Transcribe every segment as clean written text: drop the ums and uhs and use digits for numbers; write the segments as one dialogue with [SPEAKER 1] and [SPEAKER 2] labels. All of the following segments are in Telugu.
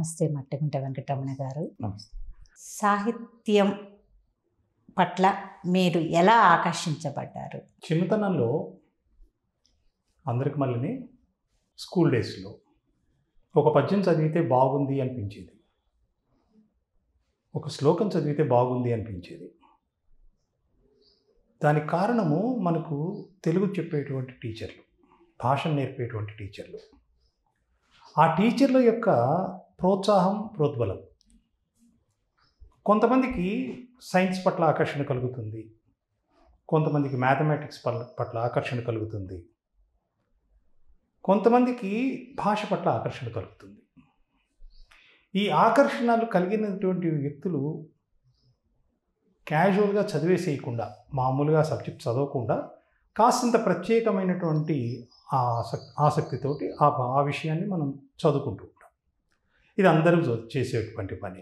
[SPEAKER 1] నమస్తే మట్టగుంట వెంకటరమణ గారు.
[SPEAKER 2] నమస్తే.
[SPEAKER 1] సాహిత్యం పట్ల మీరు ఎలా ఆకర్షించబడ్డారు?
[SPEAKER 2] చిన్నతనంలో అందరికి మళ్ళీ స్కూల్ డేస్లో ఒక పద్యం చదివితే బాగుంది అనిపించేది, ఒక శ్లోకం చదివితే బాగుంది అనిపించేది. దానికి కారణము మనకు తెలుగు చెప్పేటువంటి టీచర్లు, భాషను నేర్పేటువంటి టీచర్లు, ఆ టీచర్ల యొక్క ప్రోత్సాహం, ప్రోద్బలం. కొంతమందికి సైన్స్ పట్ల ఆకర్షణ కలుగుతుంది, కొంతమందికి మ్యాథమెటిక్స్ పట్ల ఆకర్షణ కలుగుతుంది, కొంతమందికి భాష పట్ల ఆకర్షణ కలుగుతుంది. ఈ ఆకర్షణలు కలిగినటువంటి వ్యక్తులు క్యాజువల్గా చదివేసేయకుండా, మామూలుగా సబ్జెక్ట్ చదవకుండా కాసింత ప్రత్యేకమైనటువంటి ఆసక్తితోటి ఆ విషయాన్ని మనం చదువుకుంటూ ఉంటాం. ఇది అందరూ చేసేటువంటి పని.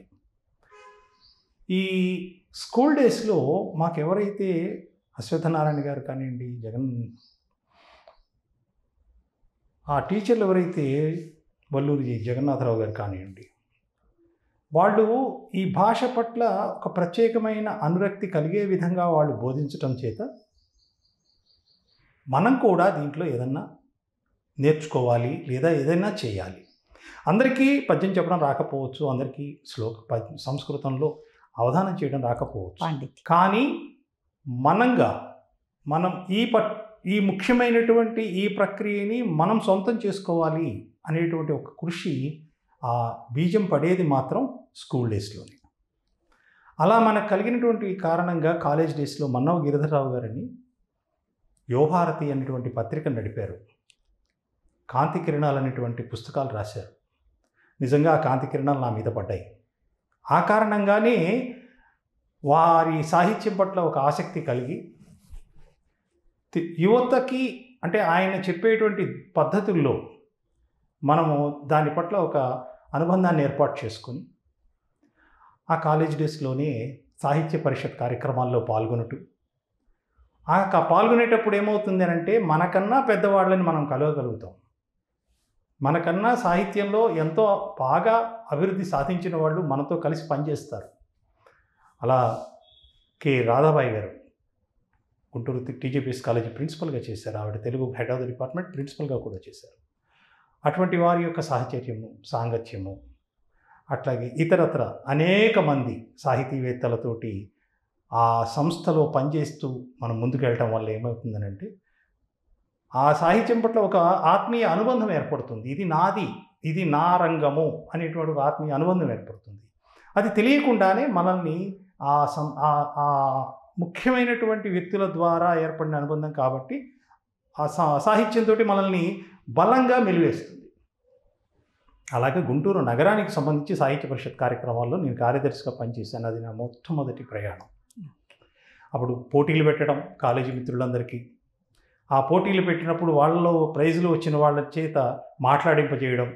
[SPEAKER 2] ఈ స్కూల్ డేస్లో మాకెవరైతే అశ్వత్థనారాయణ గారు కానివ్వండి, ఆ టీచర్లు ఎవరైతే వల్లూరి జగన్నాథరావు గారు కానివ్వండి, వాళ్ళు ఈ భాష పట్ల ఒక ప్రత్యేకమైన అనురక్తి కలిగే విధంగా వాళ్ళు బోధించటం చేత మనం కూడా దీంట్లో ఏదన్నా నేర్చుకోవాలి లేదా ఏదైనా చేయాలి. అందరికీ పద్యం చెప్పడం రాకపోవచ్చు, అందరికీ సంస్కృతంలో అవధానం చేయడం రాకపోవచ్చు, కానీ మనం ఈ ముఖ్యమైనటువంటి ఈ ప్రక్రియని మనం సొంతం చేసుకోవాలి అనేటువంటి ఒక కృషి, ఆ బీజం పడేది మాత్రం స్కూల్ డేస్లోనే. అలా మనకు కలిగినటువంటి కారణంగా కాలేజ్ డేస్లో మన్నవ గిరిధరరావు గారని యువభారతి అనేటువంటి పత్రిక నడిపారు. కాంతి కిరణాలు అనేటువంటి పుస్తకాలు రాశారు. నిజంగా ఆ కాంతి కిరణాలు నా మీద పడ్డాయి. ఆ కారణంగానే వారి సాహిత్యం పట్ల ఒక ఆసక్తి కలిగి యువతకి, అంటే ఆయన చెప్పేటువంటి పద్ధతుల్లో మనము దాని పట్ల ఒక అనుబంధాన్ని ఏర్పాటు చేసుకొని ఆ కాలేజ్ డేస్లోనే సాహిత్య పరిషత్ కార్యక్రమాల్లో పాల్గొనటం. పాల్గొనేటప్పుడు ఏమవుతుంది అంటే మనకన్నా పెద్దవాళ్ళని మనం కలవగలుగుతాం, మనకన్నా సాహిత్యంలో ఎంతో బాగా అభివృద్ధి సాధించిన వాళ్ళు మనతో కలిసి పనిచేస్తారు. అలా కె రాధాబాయి గారు గుంటూరు టీజీపీఎస్ కాలేజీ ప్రిన్సిపల్గా చేశారు. ఆవిడ Telugu head of the department ప్రిన్సిపల్గా కూడా చేశారు. అటువంటి వారి యొక్క సాహచర్యము, సాంగత్యము, అట్లాగే ఇతరత్ర అనేక మంది సాహితీవేత్తలతోటి ఆ సంస్థలో పనిచేస్తూ మనం ముందుకు వెళ్ళటం వల్ల ఏమవుతుందనంటే ఆ సాహిత్యం పట్ల ఒక ఆత్మీయ అనుబంధం ఏర్పడుతుంది. ఇది నాది, ఇది నా రంగము అనేటువంటి ఒక ఆత్మీయ అనుబంధం ఏర్పడుతుంది. అది తెలియకుండానే మనల్ని ఆ ముఖ్యమైనటువంటి వ్యక్తుల ద్వారా ఏర్పడిన అనుబంధం కాబట్టి ఆ సాహిత్యంతో మనల్ని బలంగా మెలివేస్తుంది. అలాగే గుంటూరు నగరానికి సంబంధించి సాహిత్య పరిషత్ కార్యక్రమాల్లో నేను కార్యదర్శిగా పనిచేశాను. అది నా మొట్టమొదటి ప్రయాణం. అప్పుడు పోటీలు పెట్టడం కాలేజీ మిత్రులందరికీ, ఆ పోటీలు పెట్టినప్పుడు వాళ్ళలో ప్రైజులు వచ్చిన వాళ్ళ చేత మాట్లాడింపజేయడం,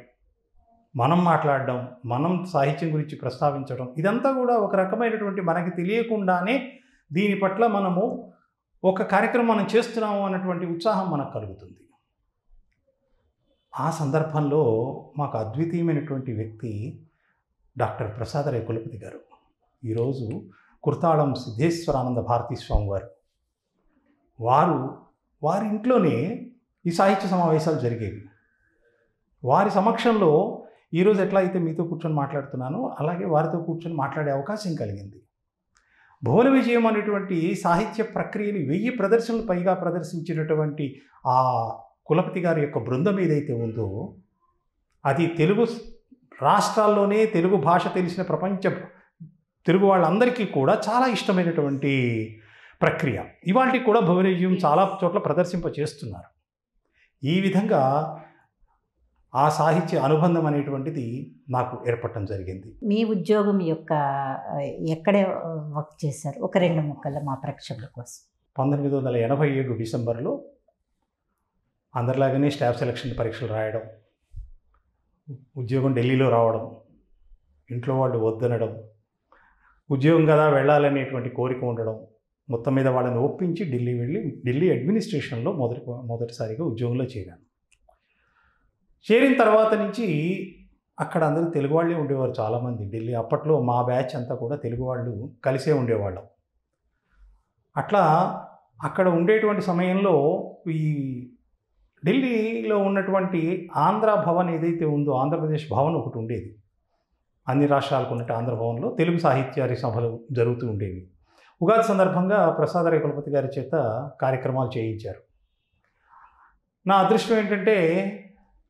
[SPEAKER 2] మనం మాట్లాడడం, మనం సాహిత్యం గురించి ప్రస్తావించడం, ఇదంతా కూడా ఒక రకమైనటువంటి మనకి తెలియకుండానే దీని పట్ల మనము ఒక కార్యక్రమం మనం చేస్తున్నాము అన్నటువంటి ఉత్సాహం మనకు కలుగుతుంది. ఆ సందర్భంలో మాకు అద్వితీయమైనటువంటి వ్యక్తి డాక్టర్ ప్రసాదరాయ కులపతి గారు. ఈరోజు కుర్తాళం సిద్ధేశ్వరానంద భారతీ స్వామి వారి ఇంట్లోనే ఈ సాహిత్య సమావేశాలు జరిగేవి. వారి సమక్షంలో ఈరోజు ఎట్లా అయితే మీతో కూర్చొని మాట్లాడుతున్నానో అలాగే వారితో కూర్చొని మాట్లాడే అవకాశం కలిగింది. భువన విజయం అనేటువంటి సాహిత్య ప్రక్రియని 1000 ప్రదర్శనలు పైగా ప్రదర్శించినటువంటి ఆ కులపతి గారి యొక్క బృందం ఏదైతే ఉందో అది తెలుగు రాష్ట్రాల్లోనే తెలుగు భాష తెలిసిన ప్రపంచ తెలుగు వాళ్ళందరికీ కూడా చాలా ఇష్టమైనటువంటి ప్రక్రియ. ఇవాళకి కూడా భువన విజయం చాలా చోట్ల ప్రదర్శింప చేస్తున్నారు. ఈ విధంగా ఆ సాహిత్య అనుబంధం అనేటువంటిది నాకు ఏర్పడటం జరిగింది.
[SPEAKER 1] మీ ఉద్యోగం యొక్క ఎక్కడే వర్క్ చేశారు? ఒక 2 ముక్కలు మా ప్రేక్షకుల కోసం.
[SPEAKER 2] 1987 డిసెంబర్లో అందరిలాగానే స్టాఫ్ సెలక్షన్ పరీక్షలు రాయడం, ఉద్యోగం ఢిల్లీలో రావడం, ఇంట్లో వాళ్ళు వద్దనడం, ఉద్యోగం కదా వెళ్ళాలనేటువంటి కోరిక ఉండడం, మొత్తం మీద వాళ్ళని ఒప్పించి ఢిల్లీ అడ్మినిస్ట్రేషన్లో మొదటిసారిగా ఉద్యోగంలో చేరాను. చేరిన తర్వాత నుంచి అక్కడ అందరూ తెలుగు వాళ్ళే ఉండేవారు చాలామంది. ఢిల్లీ అప్పట్లో మా బ్యాచ్ అంతా కూడా తెలుగు వాళ్ళు కలిసే ఉండేవాళ్ళం. అట్లా అక్కడ ఉండేటువంటి సమయంలో ఈ ఢిల్లీలో ఉన్నటువంటి ఆంధ్ర భవన్ ఏదైతే ఉందో, ఆంధ్రప్రదేశ్ భవన్ ఒకటి ఉండేది. అన్ని రాష్ట్రాలకు ఉన్నట్టు ఆంధ్ర భవన్లో తెలుగు సాహిత్యారి సభలు జరుగుతూ ఉండేవి. ఉగాది సందర్భంగా ప్రసాదరాయ కులపతి గారి చేత కార్యక్రమాలు చేయించారు. నా అదృష్టం ఏంటంటే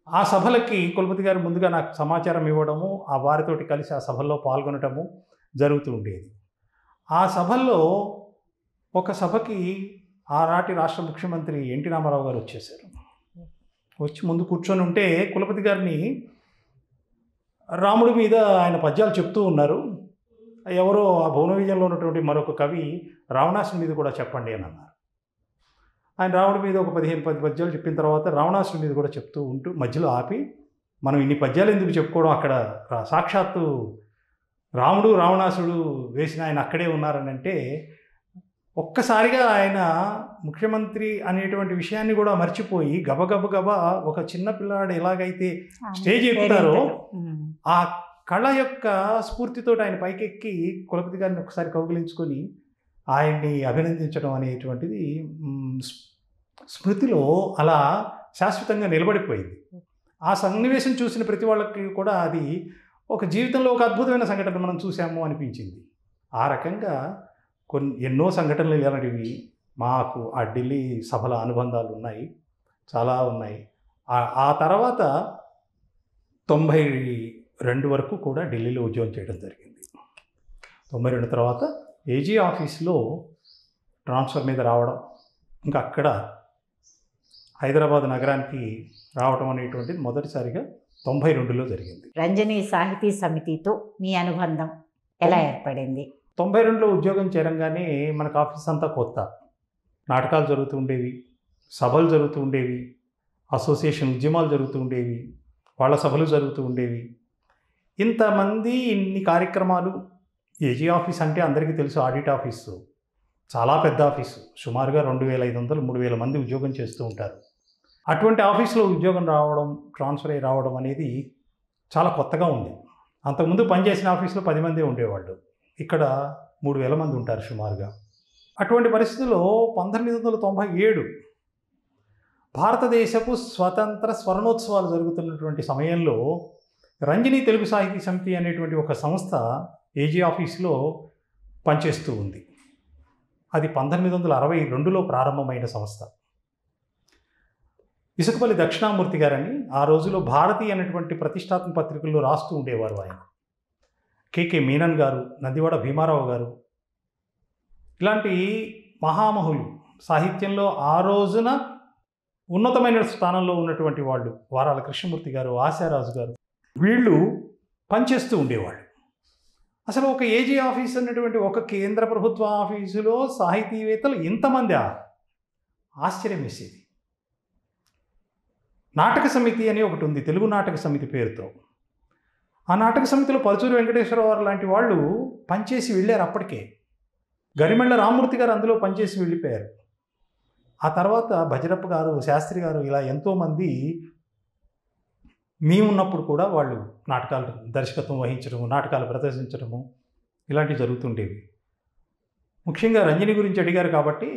[SPEAKER 2] ఆ సభలకి కులపతి గారు ముందుగా నాకు సమాచారం ఇవ్వడము, ఆ వారితోటి కలిసి ఆ సభల్లో పాల్గొనటము జరుగుతూ ఉండేది. ఆ సభల్లో ఒక సభకి ఆనాటి రాష్ట్ర ముఖ్యమంత్రి ఎన్టీ రామారావు గారు వచ్చేసారు. వచ్చి ముందు కూర్చొని ఉంటే కులపతి గారిని రాముడి మీద ఆయన పద్యాలు చెప్తూ ఉన్నారు. ఎవరో ఆ భువన విజయంలో ఉన్నటువంటి మరొక కవి రావణాసుని మీద కూడా చెప్పండి అని అన్నారు. ఆయన రాముడి మీద ఒక 15 పద్యాలు చెప్పిన తర్వాత రావణాసుని మీద కూడా చెప్తూ ఉంటూ మధ్యలో ఆపి, మనం ఇన్ని పద్యాలు ఎందుకు చెప్పుకోవడం, అక్కడ సాక్షాత్తు రాముడు రావణాసుడు వేసిన ఆయన అక్కడే ఉన్నారని అంటే, ఒక్కసారిగా ఆయన ముఖ్యమంత్రి అనేటువంటి విషయాన్ని కూడా మర్చిపోయి గబగబా ఒక చిన్న పిల్లాడు ఎలాగైతే స్టేజ్ ఎక్కుతారో ఆ కళ యొక్క స్ఫూర్తితో ఆయన పైకెక్కి కులపతి గారిని ఒకసారి కౌగిలించుకొని ఆయన్ని అభినందించడం అనేటువంటిది స్మృతిలో అలా శాశ్వతంగా నిలబడిపోయింది. ఆ సన్నివేశం చూసిన ప్రతి వాళ్ళకి కూడా అది ఒక జీవితంలో ఒక అద్భుతమైన సంఘటన మనం చూసాము అనిపించింది. ఆ రకంగా ఎన్నో సంఘటనలు ఇలాంటివి మాకు ఆ ఢిల్లీ సభల అనుబంధాలు ఉన్నాయి, చాలా ఉన్నాయి. ఆ తర్వాత 92 వరకు కూడా ఢిల్లీలో ఉద్యోగం చేయడం జరిగింది. 92 తర్వాత ఏజీ ఆఫీస్లో ట్రాన్స్ఫర్ మీద రావడం, ఇంకా అక్కడ హైదరాబాద్ నగరానికి రావడం అనేటువంటిది మొదటిసారిగా 92లో జరిగింది.
[SPEAKER 1] రంజని సాహితీ సమితితో మీ అనుబంధం ఎలా ఏర్పడింది?
[SPEAKER 2] 92లో ఉద్యోగం చేరంగానే మనకు ఆఫీస్ అంతా కొత్త. నాటకాలు జరుగుతూ ఉండేవి, సభలు జరుగుతూ ఉండేవి, అసోసియేషన్ ఉద్యమాలు జరుగుతూ ఉండేవి, వాళ్ళ సభలు జరుగుతూ ఉండేవి. ఇంతమంది ఇన్ని కార్యక్రమాలు. ఏజీ ఆఫీస్ అంటే అందరికీ తెలుసు, ఆడిట్ ఆఫీసు చాలా పెద్ద ఆఫీసు. సుమారుగా 2500 3000 మంది ఉద్యోగం చేస్తూ ఉంటారు. అటువంటి ఆఫీసులో ఉద్యోగం రావడం, ట్రాన్స్ఫర్ అయ్యి రావడం అనేది చాలా కొత్తగా ఉంది. అంతకుముందు పనిచేసిన ఆఫీసులో 10 మందే ఉండేవాళ్ళు, ఇక్కడ 3000 మంది ఉంటారు సుమారుగా. అటువంటి పరిస్థితుల్లో 1997 భారతదేశపు స్వతంత్ర స్వర్ణోత్సవాలు జరుగుతున్నటువంటి సమయంలో రంజని తెలుగు సాహితీ సమితి అనేటువంటి ఒక సంస్థ ఏజీ ఆఫీస్లో పనిచేస్తూ ఉంది. అది 1962లో ప్రారంభమైన సంస్థ. ఇసుకపల్లి దక్షిణామూర్తి గారని ఆ రోజులో భారతి అనేటువంటి ప్రతిష్టాత్మక పత్రికల్లో రాస్తూ ఉండేవారు ఆయన. కేకే మీనన్ గారు, నందివాడ భీమారావు గారు, ఇలాంటి మహామహులు సాహిత్యంలో ఆ రోజున ఉన్నతమైన స్థానంలో ఉన్నటువంటి వాళ్ళు, వారాల కృష్ణమూర్తి గారు, ఆశారాజు గారు, వీళ్ళు పనిచేస్తూ ఉండేవాళ్ళు. అసలు ఒక ఏజీ ఆఫీస్ అన్నటువంటి ఒక కేంద్ర ప్రభుత్వ ఆఫీసులో సాహితీవేత్తలు ఇంతమంది ఆశ్చర్యం వేసేది. నాటక సమితి అని ఒకటి ఉంది, తెలుగు నాటక సమితి పేరుతో. ఆ నాటక సమితిలో పరుచూరి వెంకటేశ్వరరావు లాంటి వాళ్ళు పనిచేసి వెళ్ళారు. అప్పటికే గరిమెళ్ళ రామ్మూర్తి గారు అందులో పనిచేసి వెళ్ళిపోయారు. ఆ తర్వాత భజరప్ప గారు, శాస్త్రి గారు, ఇలా ఎంతోమంది మేమున్నప్పుడు కూడా వాళ్ళు నాటకాలు దర్శకత్వం వహించడము, నాటకాలు ప్రదర్శించడము ఇలాంటివి జరుగుతుండేవి. ముఖ్యంగా రంజని గురించి అడిగారు కాబట్టి,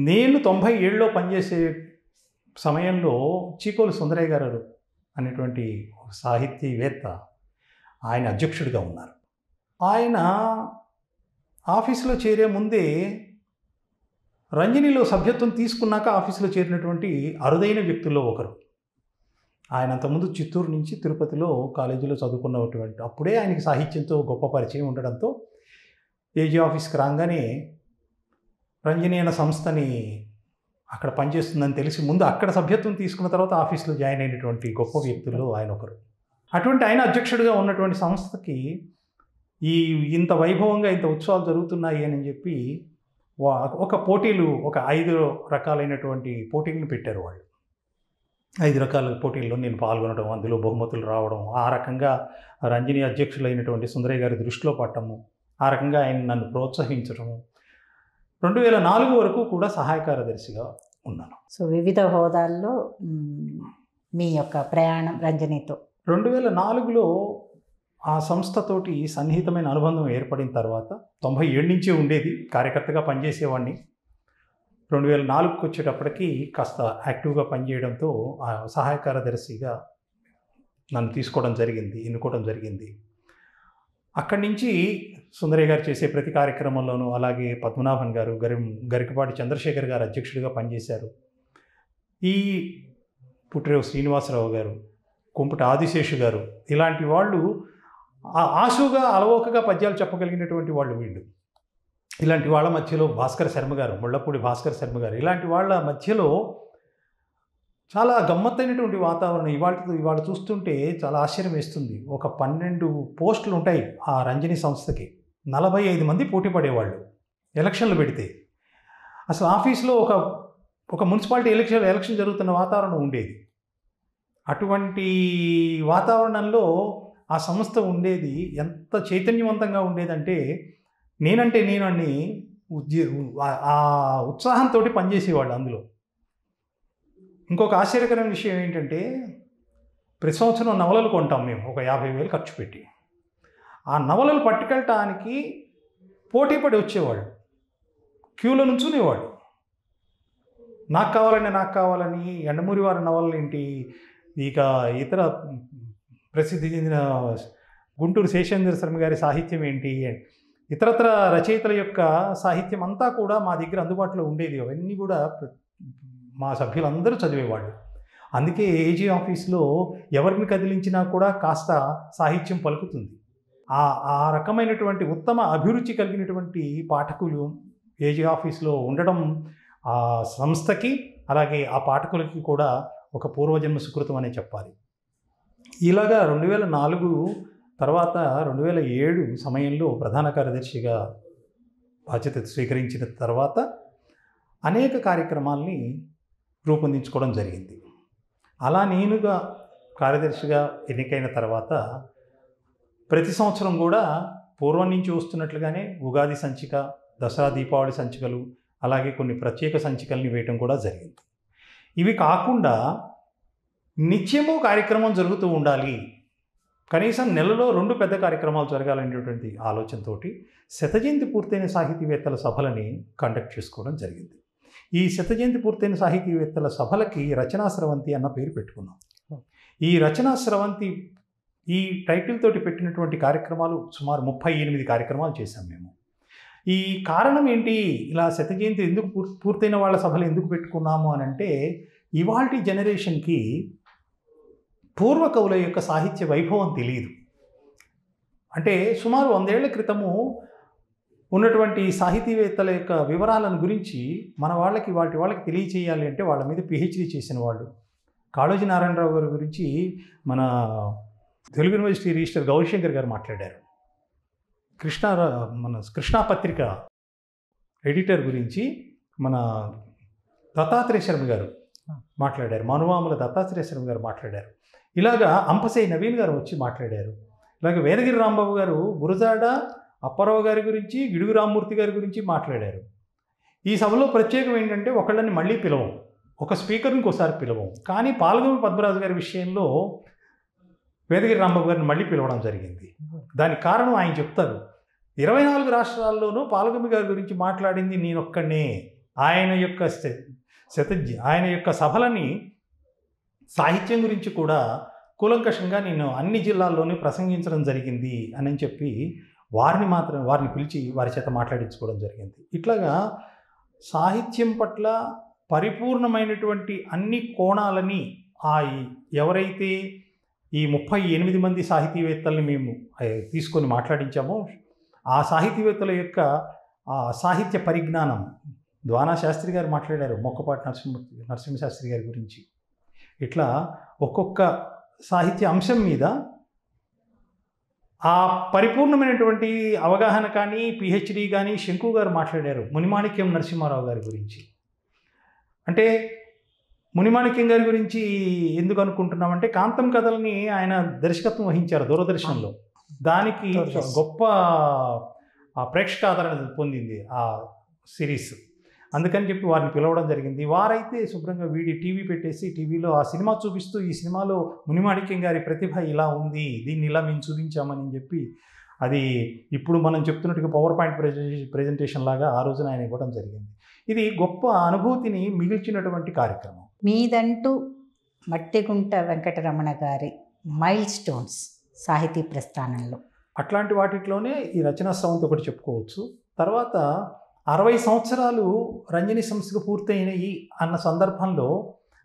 [SPEAKER 2] నేను 97లో పనిచేసే సమయంలో చీకోలు సుందరయ్య గారు అనేటువంటి సాహితీవేత్త ఆయన అధ్యక్షుడిగా ఉన్నారు. ఆయన ఆఫీసులో చేరే ముందే రంజనిలో సభ్యత్వం తీసుకున్నాక ఆఫీసులో చేరినటువంటి అరుదైన వ్యక్తుల్లో ఒకరు. ఆయన అంతకుముందు చిత్తూరు నుంచి తిరుపతిలో కాలేజీలో చదువుకున్నటువంటి, అప్పుడే ఆయనకి సాహిత్యంతో గొప్ప పరిచయం ఉండడంతో ఏజీ ఆఫీస్కి రాగానే రంజని అనే సంస్థని అక్కడ పనిచేస్తుందని తెలిసి ముందు అక్కడ సభ్యత్వం తీసుకున్న తర్వాత ఆఫీస్లో జాయిన్ అయినటువంటి గొప్ప వ్యక్తుల్లో ఆయన ఒకరు. అటువంటి ఆయన అధ్యక్షుడిగా ఉన్నటువంటి సంస్థకి ఇంత వైభవంగా ఇంత ఉత్సవాలు జరుగుతున్నాయి అని చెప్పి ఒక పోటీలు, ఒక 5 రకాలైనటువంటి పోటీలను పెట్టారు వాళ్ళు. 5 రకాల పోటీల్లో నేను పాల్గొనడం, అందులో బహుమతులు రావడం, ఆ రకంగా రంజని అధ్యక్షులైనటువంటి సుందరయ్య గారి దృష్టిలో పట్టము, ఆ రకంగా ఆయన నన్ను ప్రోత్సహించడము. 2004 వరకు కూడా సహాయ కార్యదర్శిగా ఉన్నాను.
[SPEAKER 1] సో వివిధ హోదాల్లో మీ యొక్క ప్రయాణం రంజనితో?
[SPEAKER 2] 2004లో ఆ సంస్థతోటి సన్నిహితమైన అనుబంధం ఏర్పడిన తర్వాత 97 నుంచే ఉండేది, కార్యకర్తగా పనిచేసేవాడిని. 2004కి వచ్చేటప్పటికి కాస్త యాక్టివ్గా పనిచేయడంతో ఆ సహాయ కార్యదర్శిగా నన్ను తీసుకోవడం జరిగింది, ఎన్నుకోవడం జరిగింది. అక్కడి నుంచి సుందరయ్య గారు చేసే ప్రతి కార్యక్రమంలోనూ, అలాగే పద్మనాభన్ గారు, గరికపాటి చంద్రశేఖర్ గారు అధ్యక్షుడిగా పనిచేశారు. ఈ పుట్టిరేవు శ్రీనివాసరావు గారు, కుంపుటి ఆదిశేషు గారు, ఇలాంటి వాళ్ళు ఆశుగా అలవోకగా పద్యాలు చెప్పగలిగినటువంటి వాళ్ళు వీళ్ళు. ఇలాంటి వాళ్ళ మధ్యలో భాస్కర్ శర్మ గారు, ముళ్ళపూడి భాస్కర్ శర్మ గారు, ఇలాంటి వాళ్ళ మధ్యలో చాలా గమ్మత్తైనటువంటి వాతావరణం. ఇవాళ చూస్తుంటే చాలా ఆశ్చర్యం వేస్తుంది. ఒక 12 పోస్టులు ఉంటాయి ఆ రంజని సంస్థకి. 45 మంది పోటీ పడేవాళ్ళు ఎలక్షన్లు పెడితే. అసలు ఆఫీస్లో ఒక మున్సిపాలిటీ ఎలక్షన్ జరుగుతున్న వాతావరణం ఉండేది. అటువంటి వాతావరణంలో ఆ సంస్థ ఉండేది. ఎంత చైతన్యవంతంగా ఉండేదంటే నేనంటే నేను అని ఆ ఉత్సాహంతో పనిచేసేవాళ్ళు అందులో. ఇంకొక ఆశ్చర్యకరమైన విషయం ఏంటంటే, ప్రతి సంవత్సరం నవలలు కొంటాం మేము, ఒక 50,000 ఖర్చు పెట్టి. ఆ నవలలు పట్టుకెళ్ళటానికి పోటీ పడి వచ్చేవాళ్ళు, క్యూలో నుంచునేవాడు. నాకు కావాలని ఎండమూరి వారి నవలలు ఏంటి, ఇక ఇతర ప్రసిద్ధి చెందిన గుంటూరు శేషేంద్ర శర్మ గారి సాహిత్యం ఏంటి, ఇతరత్ర రచయితల యొక్క సాహిత్యం అంతా కూడా మా దగ్గర అందుబాటులో ఉండేది. అవన్నీ కూడా మా సభ్యులందరూ చదివేవాళ్ళు. అందుకే ఏజీ ఆఫీస్లో ఎవరిని కదిలించినా కూడా కాస్త సాహిత్యం పలుకుతుంది. ఆ రకమైనటువంటి ఉత్తమ అభిరుచి కలిగినటువంటి పాఠకులు ఏజీ ఆఫీస్లో ఉండడం ఆ సంస్థకి, అలాగే ఆ పాఠకులకి కూడా ఒక పూర్వజన్మ సుకృతం అనే చెప్పాలి. ఇలాగా 2004 తర్వాత 2007 సమయంలో ప్రధాన కార్యదర్శిగా బాధ్యత స్వీకరించిన తర్వాత అనేక కార్యక్రమాల్ని రూపొందించుకోవడం జరిగింది. అలా నేనుగా కార్యదర్శిగా ఎన్నికైన తర్వాత ప్రతి సంవత్సరం కూడా పూర్వం నుంచి వస్తున్నట్లుగానే ఉగాది సంచిక, దసరా దీపావళి సంచికలు, అలాగే కొన్ని ప్రత్యేక సంచికల్ని వేయటం కూడా జరిగింది. ఇవి కాకుండా నిత్యము కార్యక్రమం జరుగుతూ ఉండాలి, కనీసం నెలలో 2 పెద్ద కార్యక్రమాలు జరగాలనేటువంటి ఆలోచనతోటి శతజయంతి పూర్తయిన సాహితీవేత్తల సభలని కండక్ట్ చేసుకోవడం జరిగింది. ఈ శతజయంతి పూర్తయిన సాహితీవేత్తల సభలకి రచనా స్రవంతి అన్న పేరు పెట్టుకున్నాం. ఈ రచనా స్రవంతి ఈ టైటిల్ తోటి పెట్టినటువంటి కార్యక్రమాలు సుమారు 38 కార్యక్రమాలు చేశాం మేము. ఈ కారణం ఏంటి, ఇలా శతజయంతి ఎందుకు పూర్తయిన వాళ్ళ సభలు ఎందుకు పెట్టుకున్నాము అని అంటే, ఇవాల్టి జనరేషన్కి పూర్వ కవుల యొక్క సాహిత్య వైభవం తెలియదు. అంటే సుమారు 100 ఏళ్ల క్రితము ఉన్నటువంటి సాహితీవేత్తల యొక్క వివరాలను గురించి మన వాళ్ళకి తెలియచేయాలి అంటే వాళ్ళ మీద పిహెచ్డి చేసిన వాళ్ళు. కాళోజీ నారాయణరావు గారి గురించి మన తెలుగు యూనివర్సిటీ రిజిస్టర్ గౌరీశంకర్ గారు మాట్లాడారు. మన కృష్ణా పత్రిక ఎడిటర్ గురించి మన దత్తాత్రేయ శర్మ గారు మాట్లాడారు, మనువాముల దత్తాత్రేయ శర్మ గారు మాట్లాడారు. ఇలాగా అంపశయ్య నవీన్ గారు వచ్చి మాట్లాడారు. ఇలాగ వేదగిరి రాంబాబు గారు గురజాడ అప్పారావు గారి గురించి, గిడుగు రామ్మూర్తి గారి గురించి మాట్లాడారు. ఈ సభలో ప్రత్యేకం ఏంటంటే ఒకళ్ళని మళ్ళీ పిలవం, ఒక స్పీకర్ని ఇంకోసారి పిలవం. కానీ పాల్గొమి పద్మరాజు గారి విషయంలో వేదగిరి రాంబాబు గారిని మళ్ళీ పిలవడం జరిగింది. దానికి కారణం ఆయన చెప్తారు. 24 రాష్ట్రాల్లోనూ పాల్గొమి గారి గురించి మాట్లాడింది నేనొక్కనే. ఆయన యొక్క సభలని సాహిత్యం గురించి కూడా కూలంకషంగా నేను అన్ని జిల్లాల్లోనూ ప్రసంగించడం జరిగింది అని చెప్పి వారిని పిలిచి వారి చేత మాట్లాడించుకోవడం జరిగింది. ఇట్లాగా సాహిత్యం పట్ల పరిపూర్ణమైనటువంటి అన్ని కోణాలని ఎవరైతే ఈ 38 మంది సాహితీవేత్తల్ని మేము తీసుకొని మాట్లాడించామో ఆ సాహితీవేత్తల యొక్క సాహిత్య పరిజ్ఞానం, ద్వానా శాస్త్రి గారు మాట్లాడారు మొక్కపాటి నరసింహశాస్త్రి గారి గురించి. ఇట్లా ఒక్కొక్క సాహిత్య అంశం మీద ఆ పరిపూర్ణమైనటువంటి అవగాహన కానీ పిహెచ్డి కానీ శంకు గారు మాట్లాడారు మునిమాణిక్యం నరసింహారావు గారి గురించి. అంటే మునిమాణిక్యం గారి గురించి ఎందుకు అనుకుంటున్నామంటే, కాంతం కథల్ని ఆయన దర్శకత్వం వహించారు దూరదర్శన్లో. దానికి గొప్ప ప్రేక్షకాదరణ పొందింది ఆ సిరీస్. అందుకని చెప్పి వారిని పిలవడం జరిగింది. వారైతే శుభ్రంగా టీవీ పెట్టేసి టీవీలో ఆ సినిమా చూపిస్తూ, ఈ సినిమాలో మునిమాణిక్యం గారి ప్రతిభ ఇలా ఉంది, దీన్ని ఇలా మేము చూపించామని చెప్పి, అది ఇప్పుడు మనం చెప్తున్నట్టుగా పవర్ పాయింట్ ప్రెజెంటేషన్ లాగా ఆ రోజున ఆయన ఇవ్వడం జరిగింది. ఇది గొప్ప అనుభూతిని మిగిల్చినటువంటి కార్యక్రమం.
[SPEAKER 1] మీదంటూ మట్టిగుంట వెంకటరమణ గారి మైల్ స్టోన్స్ సాహితీ ప్రస్థానంలో
[SPEAKER 2] అట్లాంటి వాటిలోనే ఈ రచనా స్రవంతి ఒకటి చెప్పుకోవచ్చు. తర్వాత 60 సంవత్సరాలు రంజని సంస్థకు పూర్తయినాయి అన్న సందర్భంలో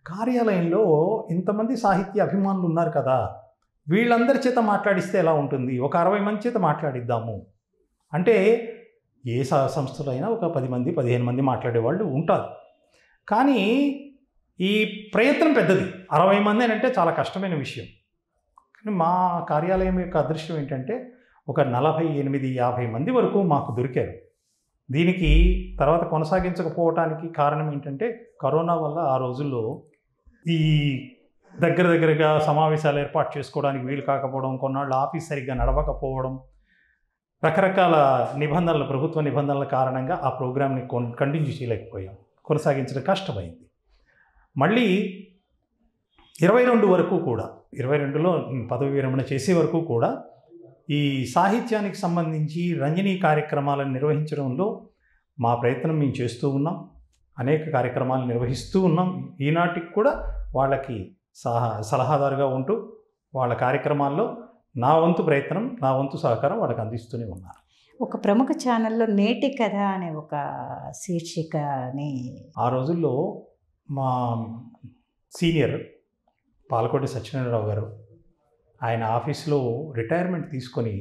[SPEAKER 2] కార్యాలయంలో ఇంతమంది సాహిత్య అభిమానులు ఉన్నారు కదా, వీళ్ళందరి చేత మాట్లాడిస్తే ఎలా ఉంటుంది, ఒక 60 మంది చేత మాట్లాడిద్దాము అంటే, ఏ సంస్థలో అయినా ఒక 10 మంది 15 మంది మాట్లాడేవాళ్ళు ఉంటారు. కానీ ఈ ప్రయత్నం పెద్దది, 60 మంది అని అంటే చాలా కష్టమైన విషయం. కానీ మా కార్యాలయం యొక్క అదృష్టం ఏంటంటే ఒక 48-50 మంది వరకు మాకు దొరికారు. దీనికి తర్వాత కొనసాగించకపోవటానికి కారణం ఏంటంటే కరోనా వల్ల ఆ రోజుల్లో ఈ దగ్గరగా సమావేశాలు ఏర్పాటు చేసుకోవడానికి వీలు కాకపోవడం, కొన్నాళ్ళు ఆఫీస్ సరిగ్గా నడవకపోవడం, రకరకాల నిబంధనలు, ప్రభుత్వ నిబంధనల కారణంగా ఆ ప్రోగ్రామ్ని కంటిన్యూ చేయలేకపోయాం, కొనసాగించడం కష్టమైంది. మళ్ళీ 22 వరకు కూడా, 22లో పదవి విరమణ చేసే వరకు కూడా ఈ సాహిత్యానికి సంబంధించి రంజనీ కార్యక్రమాలను నిర్వహించడంలో మా ప్రయత్నం మేము చేస్తూ ఉన్నాం. అనేక కార్యక్రమాలు నిర్వహిస్తూ ఉన్నాం. ఈనాటికి కూడా వాళ్ళకి సలహాదారుగా ఉంటూ వాళ్ళ కార్యక్రమాల్లో నా వంతు ప్రయత్నం, నా వంతు సహకారం వాళ్ళకి అందిస్తూనే ఉన్నారు.
[SPEAKER 1] ఒక ప్రముఖ ఛానల్లో నేటి కథ అనే ఒక శీర్షికని
[SPEAKER 2] ఆ రోజుల్లో మా సీనియర్ పాలకోటి సత్యనారాయణరావు గారు, ఆయన ఆఫీస్లో రిటైర్మెంట్ తీసుకొని,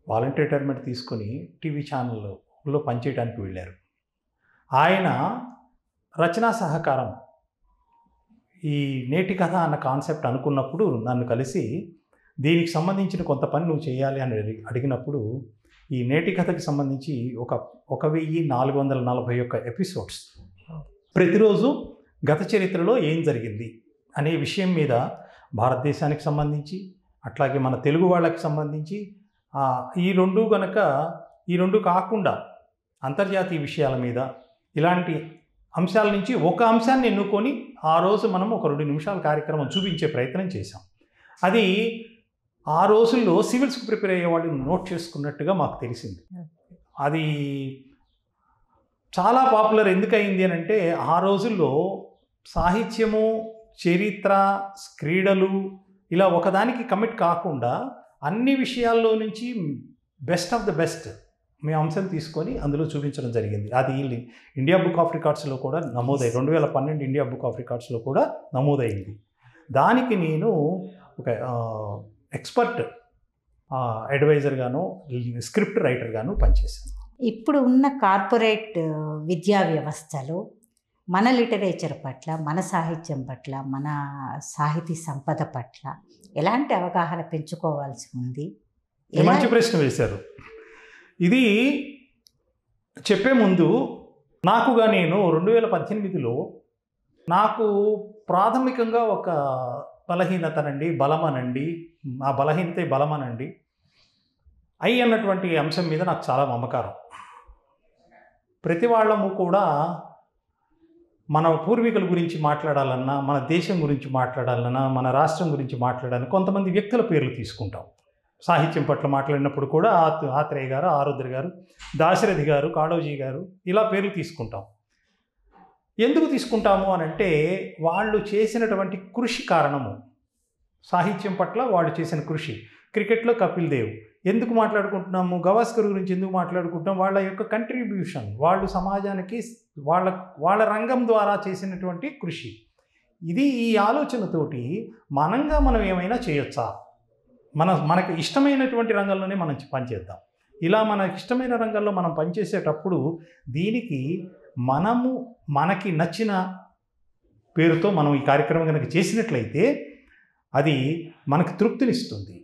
[SPEAKER 2] వాలంటీర్ రిటైర్మెంట్ తీసుకొని టీవీ ఛానల్లో పనిచేయడానికి వెళ్ళారు. ఆయన రచనా సహకారం ఈ నేటి కథ అన్న కాన్సెప్ట్ అనుకున్నప్పుడు నన్ను కలిసి దీనికి సంబంధించిన కొంత పని నువ్వు చేయాలి అని అడిగినప్పుడు, ఈ నేటి కథకి సంబంధించి 1441 ఎపిసోడ్స్, ప్రతిరోజు గత చరిత్రలో ఏం జరిగింది అనే విషయం మీద, భారతదేశానికి సంబంధించి అట్లాగే మన తెలుగు వాళ్ళకి సంబంధించి ఈ రెండు కాకుండా అంతర్జాతీయ విషయాల మీద, ఇలాంటి అంశాల నుంచి ఒక అంశాన్ని ఎన్నుకొని ఆ రోజు మనం ఒక 2 నిమిషాల కార్యక్రమం చూపించే ప్రయత్నం చేశాం. అది ఆ రోజుల్లో సివిల్స్కి ప్రిపేర్ అయ్యే వాళ్ళు నోట్ చేసుకున్నట్టుగా మాకు తెలిసింది. అది చాలా పాపులర్ ఎందుకయింది అని అంటే, ఆ రోజుల్లో సాహిత్యము, చరిత్ర, క్రీడలు ఇలా ఒకదానికి కమిట్ కాకుండా అన్ని విషయాల్లో నుంచి బెస్ట్ ఆఫ్ ద బెస్ట్ మేము అంశం తీసుకొని అందులో చూపించడం జరిగింది. అది ఇండియా బుక్ ఆఫ్ రికార్డ్స్లో కూడా నమోదయ్యి, 2012 ఇండియా బుక్ ఆఫ్ రికార్డ్స్లో కూడా నమోదైంది. దానికి నేను ఒక ఎక్స్పర్ట్ అడ్వైజర్గాను, స్క్రిప్ట్ రైటర్గాను పనిచేశాను.
[SPEAKER 1] ఇప్పుడు ఉన్న కార్పొరేట్ విద్యా వ్యవస్థలో మన లిటరేచర్ పట్ల, మన సాహిత్యం పట్ల, మన సాహితీ సంపద పట్ల ఎలాంటి అవగాహన పెంచుకోవాల్సి ఉంది?
[SPEAKER 2] మంచి ప్రశ్న వేశారు. ఇది చెప్పే ముందు నేను 2018లో నాకు ప్రాథమికంగా ఒక బలహీనతనండి, బలమనండి, ఆ బలహీనతే బలమనండి, అన్నటువంటి అంశం మీద నాకు చాలా మమకారం. ప్రతి వాళ్ళము కూడా మన పూర్వీకుల గురించి మాట్లాడాలన్నా, మన దేశం గురించి మాట్లాడాలన్నా, మన రాష్ట్రం గురించి మాట్లాడాలని కొంతమంది వ్యక్తుల పేర్లు తీసుకుంటాం. సాహిత్యం పట్ల మాట్లాడినప్పుడు కూడా ఆత్రేయ గారు, ఆరుద్ర గారు, దాశరథి గారు, కాళోజీ గారు, ఇలా పేర్లు తీసుకుంటాం. ఎందుకు తీసుకుంటాము అని అంటే, వాళ్ళు చేసినటువంటి కృషి కారణము, సాహిత్యం పట్ల వాళ్ళు చేసిన కృషి. క్రికెట్లో కపిల్ దేవ్ ఎందుకు మాట్లాడుకుంటున్నాము, గవాస్కర్ గురించి ఎందుకు మాట్లాడుకుంటున్నాం, వాళ్ళ యొక్క కంట్రిబ్యూషన్, వాళ్ళు సమాజానికి వాళ్ళ రంగం ద్వారా చేసినటువంటి కృషి. ఇది ఈ ఆలోచనతోటి మనం ఏమైనా చేయొచ్చా, మనకి ఇష్టమైనటువంటి రంగంలోనే మనం పనిచేద్దాం. ఇలా మనకి ఇష్టమైన రంగంలో మనం పనిచేసేటప్పుడు దీనికి మనకి నచ్చిన పేరుతో మనం ఈ కార్యక్రమం కనుక చేసినట్లయితే అది మనకు తృప్తినిస్తుంది.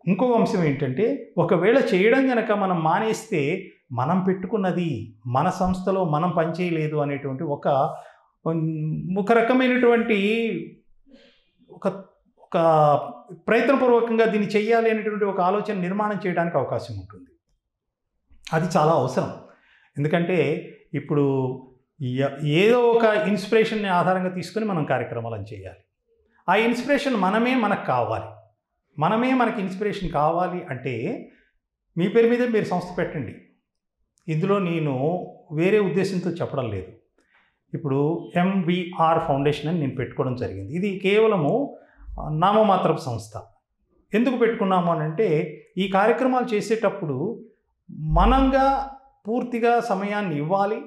[SPEAKER 2] ఇంకో అంశం ఏంటంటే, ఒకవేళ చేయడం కనుక మనం మానేస్తే మనం పెట్టుకున్నది మన సంస్థలో మనం పనిచేయలేదు అనేటువంటి ఒక రకమైనటువంటి ఒక ప్రయత్నపూర్వకంగా దీన్ని చెయ్యాలి అనేటువంటి ఒక ఆలోచన నిర్మాణం చేయడానికి అవకాశం ఉంటుంది. అది చాలా అవసరం. ఎందుకంటే ఇప్పుడు ఏదో ఒక ఇన్స్పిరేషన్ని ఆధారంగా తీసుకొని మనం కార్యక్రమాలను చేయాలి. ఆ ఇన్స్పిరేషన్ మనకు కావాలి. మనకి ఇన్స్పిరేషన్ కావాలి అంటే మీ పేరు మీద మీరు సంస్థ పెట్టండి. ఇందులో నేను వేరే ఉద్దేశంతో చెప్పడం లేదు. ఇప్పుడు MVR ఫౌండేషన్ అని నేను పెట్టుకోవడం జరిగింది. ఇది కేవలము నామమాత్రపు సంస్థ. ఎందుకు పెట్టుకున్నాము అని అంటే ఈ కార్యక్రమాలు చేసేటప్పుడు మనంగా పూర్తిగా సమయాన్ని ఇవ్వాలి,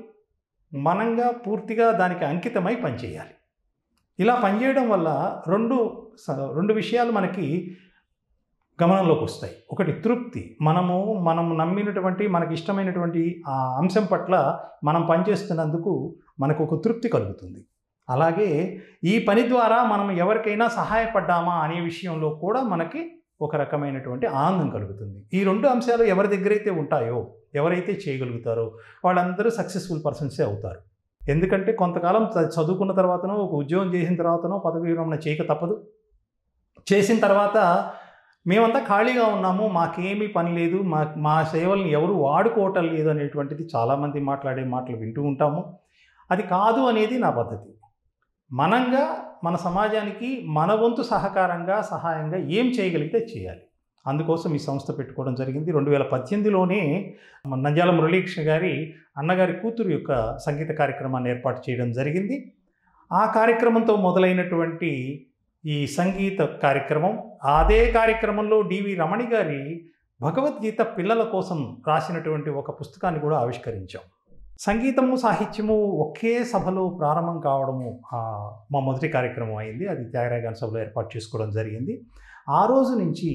[SPEAKER 2] మనంగా పూర్తిగా దానికి అంకితమై పనిచేయాలి. ఇలా పనిచేయడం వల్ల రెండు విషయాలు మనకి గమనంలోకి వస్తాయి. ఒకటి తృప్తి, మనం నమ్మినటువంటి మనకి ఇష్టమైనటువంటి ఆ అంశం పట్ల మనం పనిచేస్తున్నందుకు మనకు ఒక తృప్తి కలుగుతుంది. అలాగే ఈ పని ద్వారా మనం ఎవరికైనా సహాయపడ్డామా అనే విషయంలో కూడా మనకి ఒక రకమైనటువంటి ఆనందం కలుగుతుంది. ఈ రెండు అంశాలు ఎవరి దగ్గరైతే ఉంటాయో, ఎవరైతే చేయగలుగుతారో వాళ్ళందరూ సక్సెస్ఫుల్ పర్సన్సే అవుతారు. ఎందుకంటే కొంతకాలం చదువుకున్న తర్వాతనో, ఒక ఉద్యోగం చేసిన తర్వాతనో పదవి విరమణ చేయక తప్పదు. చేసిన తర్వాత మేమంతా ఖాళీగా ఉన్నాము, మాకేమీ పని లేదు, మా సేవల్ని ఎవరు వాడుకోవటం లేదు అనేటువంటిది చాలామంది మాట్లాడే మాటలు వింటూ ఉంటాము. అది కాదు అనేది నా పద్ధతి. మనంగా మన సమాజానికి మన వంతు సహాయంగా ఏం చేయగలిగితే చేయాలి. అందుకోసం ఈ సంస్థ పెట్టుకోవడం జరిగింది. 2018లోనే నంద్యాల మురళీకృష్ణ గారి అన్నగారి కూతురు యొక్క సంగీత కార్యక్రమాన్ని ఏర్పాటు చేయడం జరిగింది. ఆ కార్యక్రమంతో మొదలైనటువంటి ఈ సంగీత కార్యక్రమం, అదే కార్యక్రమంలో డివి రమణి గారి భగవద్గీత పిల్లల కోసం రాసినటువంటి ఒక పుస్తకాన్ని కూడా ఆవిష్కరించాం. సంగీతము సాహిత్యము ఒకే సభలో ప్రారంభం కావడము మా మొదటి కార్యక్రమం అయింది. అది త్యాగరాయగాన సభలో ఏర్పాటు చేసుకోవడం జరిగింది. ఆ రోజు నుంచి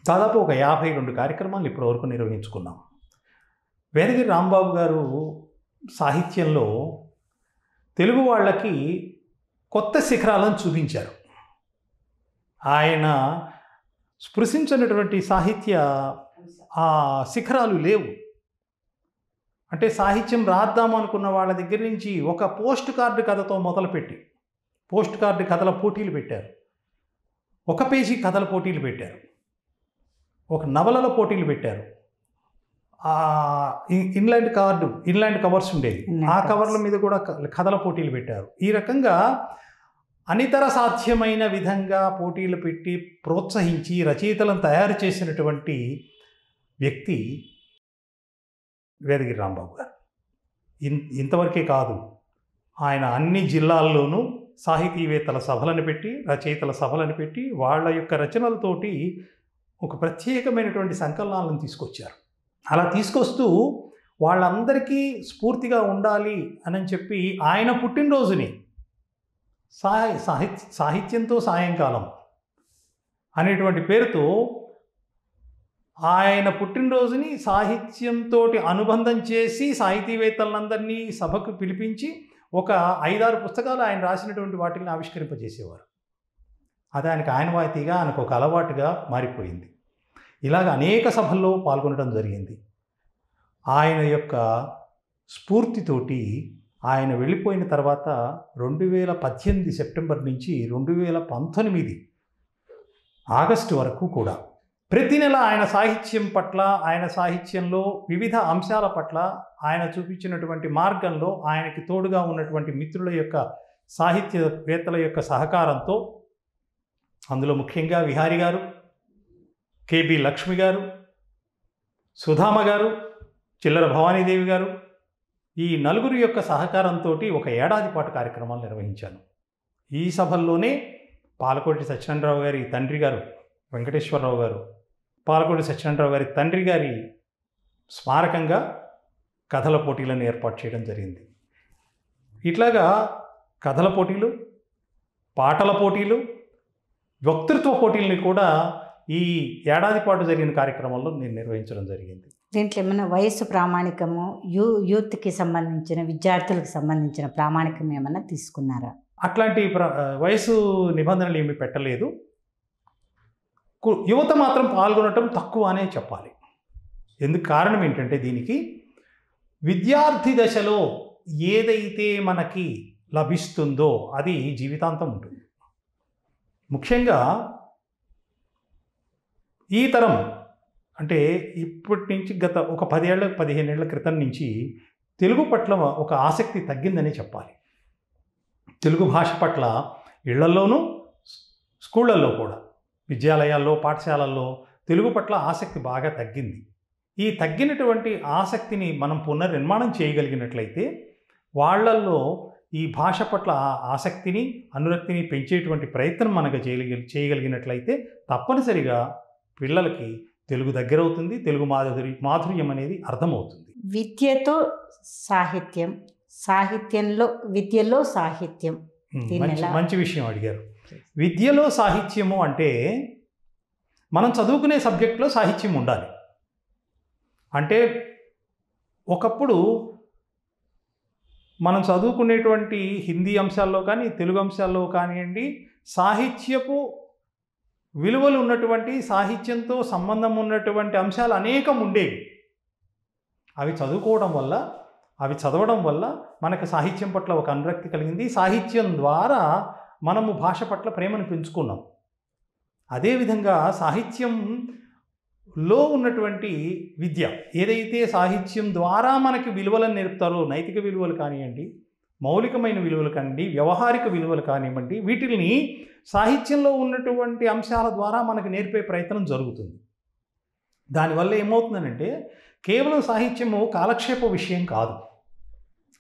[SPEAKER 2] దాదాపు ఒక 52 కార్యక్రమాలు ఇప్పటివరకు నిర్వహించుకున్నాం. వేదగిరి రాంబాబు గారు సాహిత్యంలో తెలుగు వాళ్ళకి కొత్త శిఖరాలను చూపించారు. ఆయన స్పృశించినటువంటి సాహిత్య శిఖరాలు లేవు. అంటే సాహిత్యం రాద్దాము అనుకున్న వాళ్ళ దగ్గర నుంచి ఒక పోస్ట్ కార్డు కథతో మొదలుపెట్టి పోస్ట్ కార్డు కథల పోటీలు పెట్టారు, ఒక పేజీ కథల పోటీలు పెట్టారు, ఒక నవలల పోటీలు పెట్టారు. ఇన్లాండ్ కవర్స్ ఉండేవి, ఆ కవర్ల మీద కూడా కథల పోటీలు పెట్టారు. ఈ రకంగా అనితర సాధ్యమైన విధంగా పోటీలు పెట్టి ప్రోత్సహించి రచయితలను తయారు చేసినటువంటి వ్యక్తి వేదగిరి రాంబాబు గారు. ఇంతవరకే కాదు, ఆయన అన్ని జిల్లాల్లోనూ సాహితీవేత్తల సభలను పెట్టి, రచయితల సభలను పెట్టి వాళ్ళ యొక్క రచనలతోటి ఒక ప్రత్యేకమైనటువంటి సంకలనాలను తీసుకొచ్చారు. అలా తీసుకొస్తూ వాళ్ళందరికీ స్ఫూర్తిగా ఉండాలి అని చెప్పి ఆయన పుట్టినరోజుని సాహిత్యంతో సాయంకాలం అనేటువంటి పేరుతో ఆయన పుట్టినరోజుని సాహిత్యంతో అనుబంధం చేసి సాహితీవేత్తలందరినీ సభకు పిలిపించి ఒక 5-6 పుస్తకాలు ఆయన రాసినటువంటి వాటిని ఆవిష్కరింపజేసేవారు. అది ఆయనకు ఆనవాయితీగా, ఆయనకు ఒక అలవాటుగా మారిపోయింది. ఇలాగ అనేక సభల్లో పాల్గొనడం జరిగింది. ఆయన యొక్క స్ఫూర్తితోటి ఆయన వెళ్ళిపోయిన తర్వాత 2018 సెప్టెంబర్ నుంచి 2019 ఆగస్టు వరకు కూడా ప్రతి నెల ఆయన సాహిత్యం పట్ల, ఆయన సాహిత్యంలో వివిధ అంశాల పట్ల ఆయన చూపించినటువంటి మార్గంలో ఆయనకి తోడుగా ఉన్నటువంటి మిత్రుల యొక్క సాహిత్యవేత్తల యొక్క సహకారంతో, అందులో ముఖ్యంగా విహారి గారు, కేబి లక్ష్మి గారు, సుధామ గారు, చిల్లర భవానీదేవి గారు, ఈ నలుగురు యొక్క సహకారంతో ఒక ఏడాది పాటు కార్యక్రమాలు నిర్వహించాను. ఈ సభల్లోనే పాలకోటి సత్యనారాయణరావు గారి తండ్రి గారు వెంకటేశ్వరరావు గారు, పాలకోటి సత్యనారాయణరావు గారి తండ్రి గారి స్మారకంగా కథల పోటీలను ఏర్పాటు చేయడం జరిగింది. ఇట్లాగా కథల పోటీలు, పాటల పోటీలు, వక్తృత్వ పోటీలని కూడా ఈ ఏడాది పాటు జరిగిన కార్యక్రమంలో నేను నిర్వహించడం జరిగింది.
[SPEAKER 1] దీంట్లో ఏమైనా వయస్సు ప్రామాణికము, యూత్కి సంబంధించిన, విద్యార్థులకు సంబంధించిన ప్రామాణికం ఏమైనా తీసుకున్నారా?
[SPEAKER 2] అట్లాంటి వయసు నిబంధనలు ఏమీ పెట్టలేదు. యువత మాత్రం పాల్గొనటం తక్కువ అనే చెప్పాలి. ఎందుకు కారణం ఏంటంటే దీనికి విద్యార్థి దశలో ఏదైతే మనకి లభిస్తుందో అది జీవితాంతం ఉంటుంది. ముఖ్యంగా ఈ తరం అంటే ఇప్పటి నుంచి గత ఒక 10 ఏళ్ళ 15 ఏళ్ల క్రితం నుంచి తెలుగు పట్ల ఒక ఆసక్తి తగ్గిందని చెప్పాలి. తెలుగు భాష పట్ల ఇళ్లల్లోనూ స్కూళ్ళల్లో కూడా, విద్యాలయాల్లో, పాఠశాలల్లో తెలుగు పట్ల ఆసక్తి బాగా తగ్గింది. ఈ తగ్గినటువంటి ఆసక్తిని మనం పునర్నిర్మాణం చేయగలిగినట్లయితే, వాళ్ళల్లో ఈ భాష పట్ల ఆసక్తిని, అనురక్తిని పెంచేటువంటి ప్రయత్నం మనకు చేయగలిగినట్లయితే తప్పనిసరిగా పిల్లలకి తెలుగు దగ్గరవుతుంది, తెలుగు మాధుర్యం అనేది అర్థమవుతుంది.
[SPEAKER 1] విద్యతో సాహిత్యం, విద్యలో సాహిత్యం.
[SPEAKER 2] మంచి విషయం అడిగారు. విద్యలో సాహిత్యము అంటే మనం చదువుకునే సబ్జెక్టులో సాహిత్యం ఉండాలి. అంటే ఒకప్పుడు మనం చదువుకునేటువంటి హిందీ అంశాల్లో కానీ, తెలుగు అంశాల్లో కానివ్వండి, సాహిత్యపు విలువలు ఉన్నటువంటి, సాహిత్యంతో సంబంధం ఉన్నటువంటి అంశాలు అనేకం ఉండేవి. అవి చదవడం వల్ల మనకు సాహిత్యం పట్ల ఒక అనురక్తి కలిగింది. సాహిత్యం ద్వారా మనము భాష పట్ల ప్రేమను పెంచుకున్నాం. అదేవిధంగా సాహిత్యంలో ఉన్నటువంటి విద్య ఏదైతే సాహిత్యం ద్వారా మనకి విలువలను నేర్పుతారో, నైతిక విలువలు కానివ్వండి, మౌలికమైన విలువలు కానివ్వండి, వ్యవహారిక విలువలు కానివ్వండి, వీటిని సాహిత్యంలో ఉన్నటువంటి అంశాల ద్వారా మనకు నేర్పే ప్రయత్నం జరుగుతుంది. దానివల్ల ఏమవుతుందనంటే, కేవలం సాహిత్యము కాలక్షేప విషయం కాదు.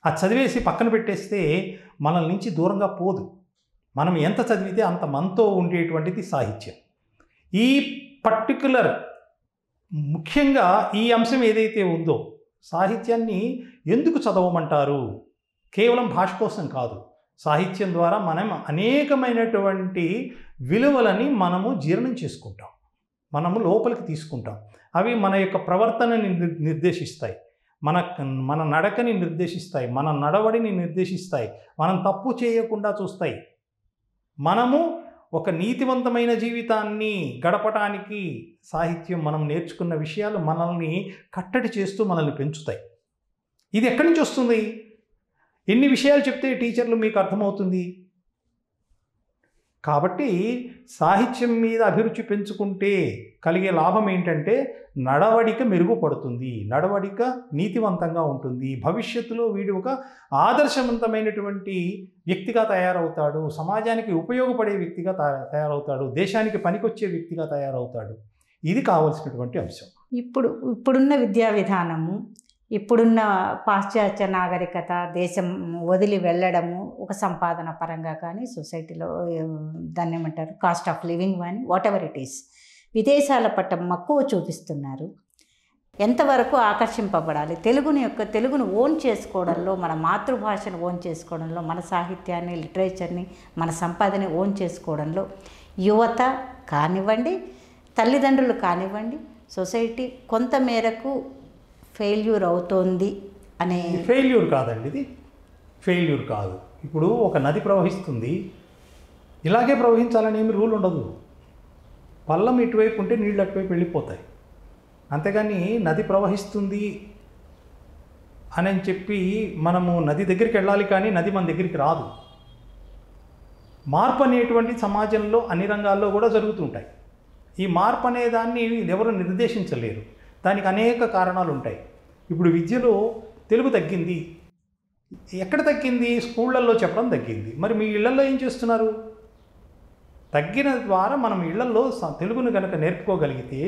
[SPEAKER 2] అది చదివేసి పక్కన పెట్టేస్తే మనల్ నుంచి దూరంగా పోదు. మనం ఎంత చదివితే అంత మనతో ఉండేటువంటిది సాహిత్యం. ఈ పర్టిక్యులర్ ముఖ్యంగా ఈ అంశం ఏదైతే ఉందో, సాహిత్యాన్ని ఎందుకు చదవమంటారు? కేవలం భాష కోసం కాదు. సాహిత్యం ద్వారా మనం అనేకమైనటువంటి విలువలని మనము జీర్ణం చేసుకుంటాం, మనము లోపలికి తీసుకుంటాం. అవి మన యొక్క ప్రవర్తనని నిర్దేశిస్తాయి, మన నడకని నిర్దేశిస్తాయి, మన నడవడిని నిర్దేశిస్తాయి, మనం తప్పు చేయకుండా చూస్తాయి. మనము ఒక నీతివంతమైన జీవితాన్ని గడపటానికి సాహిత్యం, మనం నేర్చుకున్న విషయాలు మనల్ని కట్టడి చేస్తూ మనల్ని పెంచుతాయి. ఇది ఎక్కడి నుంచి వస్తుంది? ఎన్ని విషయాలు చెప్తే టీచర్లు మీకు అర్థమవుతుంది? కాబట్టి సాహిత్యం మీద అభిరుచి పెంచుకుంటే కలిగే లాభం ఏంటంటే, నడవడిక మెరుగుపడుతుంది, నడవడిక నీతివంతంగా ఉంటుంది. భవిష్యత్తులో వీడు ఒక ఆదర్శవంతమైనటువంటి వ్యక్తిగా తయారవుతాడు, సమాజానికి ఉపయోగపడే వ్యక్తిగా తయారవుతాడు, దేశానికి పనికొచ్చే వ్యక్తిగా తయారవుతాడు. ఇది కావలసినటువంటి అంశం.
[SPEAKER 1] ఇప్పుడున్న విద్యా విధానము, ఇప్పుడున్న పాశ్చాత్య నాగరికత, దేశం వదిలి వెళ్ళడము, ఒక సంపాదన పరంగా కానీ, సొసైటీలో దాన్ని ఏమంటారు, కాస్ట్ ఆఫ్ లివింగ్ కానీ, వాట్ ఎవర్ ఇట్ ఈస్, విదేశాల పట్ల మక్కువ చూపిస్తున్నారు. ఎంతవరకు ఆకర్షింపబడాలి? తెలుగును ఓన్ చేసుకోవడంలో, మన మాతృభాషను ఓన్ చేసుకోవడంలో, మన సాహిత్యాన్ని, లిటరేచర్ని, మన సంపాదనని ఓన్ చేసుకోవడంలో యువత కానివ్వండి, తల్లిదండ్రులు కానివ్వండి, సొసైటీ కొంత మేరకు ఫెయిల్యూర్ అవుతోంది అనే.
[SPEAKER 2] ఫెయిల్యూర్ కాదండి, ఇది ఫెయిల్యూర్ కాదు. ఇప్పుడు ఒక నది ప్రవహిస్తుంది, ఇలాగే ప్రవహించాలని ఏమి రూల్ ఉండదు. పల్లం ఇటువైపు ఉంటే నీళ్ళు అటువైపు వెళ్ళిపోతాయి. అంతేగాని నది ప్రవహిస్తుంది అని చెప్పి మనము నది దగ్గరికి వెళ్ళాలి, కానీ నది మన దగ్గరికి రాదు. మార్పు అనేటువంటి సమాజంలో అన్ని రంగాల్లో కూడా జరుగుతుంటాయి. ఈ మార్పు అనే దాన్ని ఎవరు నిర్దేశించలేరు, దానికి అనేక కారణాలు ఉంటాయి. ఇప్పుడు విద్యలో తెలుగు తగ్గింది. ఎక్కడ తగ్గింది? స్కూళ్ళల్లో చెప్పడం తగ్గింది. మరి మీ ఇళ్లల్లో ఏం చేస్తున్నారు? తగ్గిన ద్వారా మనం ఇళ్లల్లో తెలుగును కనుక నేర్పుకోగలిగితే,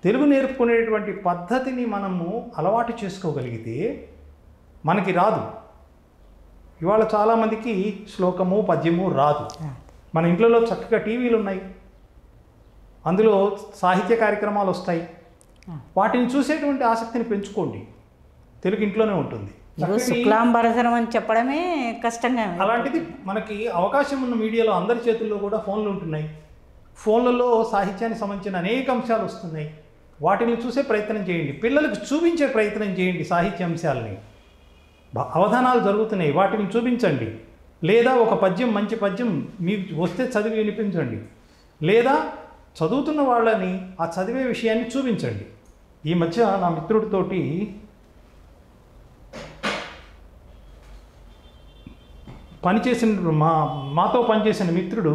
[SPEAKER 2] తెలుగు నేర్పుకునేటువంటి పద్ధతిని మనము అలవాటు చేసుకోగలిగితే మనకి రాదు. ఇవాళ చాలామందికి శ్లోకము, పద్యము రాదు. మన ఇంట్లో చక్కగా టీవీలు ఉన్నాయి, అందులో సాహిత్య కార్యక్రమాలు వస్తాయి. వాటిని చూసేటువంటి ఆసక్తిని పెంచుకోండి. తెలుగు ఇంట్లోనే ఉంటుంది.
[SPEAKER 1] శుక్లాంబరధరం అని చెప్పడమే కష్టంగా.
[SPEAKER 2] అలాంటిది మనకి అవకాశం ఉన్న మీడియాలో అందరి చేతుల్లో కూడా ఫోన్లు ఉంటున్నాయి. ఫోన్లలో సాహిత్యానికి సంబంధించిన అనేక అంశాలు వస్తున్నాయి. వాటిని చూసే ప్రయత్నం చేయండి, పిల్లలకు చూపించే ప్రయత్నం చేయండి. సాహిత్య అంశాలని అవధానాలు జరుగుతున్నాయి, వాటిని చూపించండి. లేదా ఒక పద్యం, మంచి పద్యం మీకు వస్తే చదివి వినిపించండి. లేదా చదువుతున్న వాళ్ళని ఆ చదివే విషయాన్ని చూపించండి. ఈ మధ్య నా మిత్రుడితోటి పనిచేసిన మాతో పనిచేసిన మిత్రుడు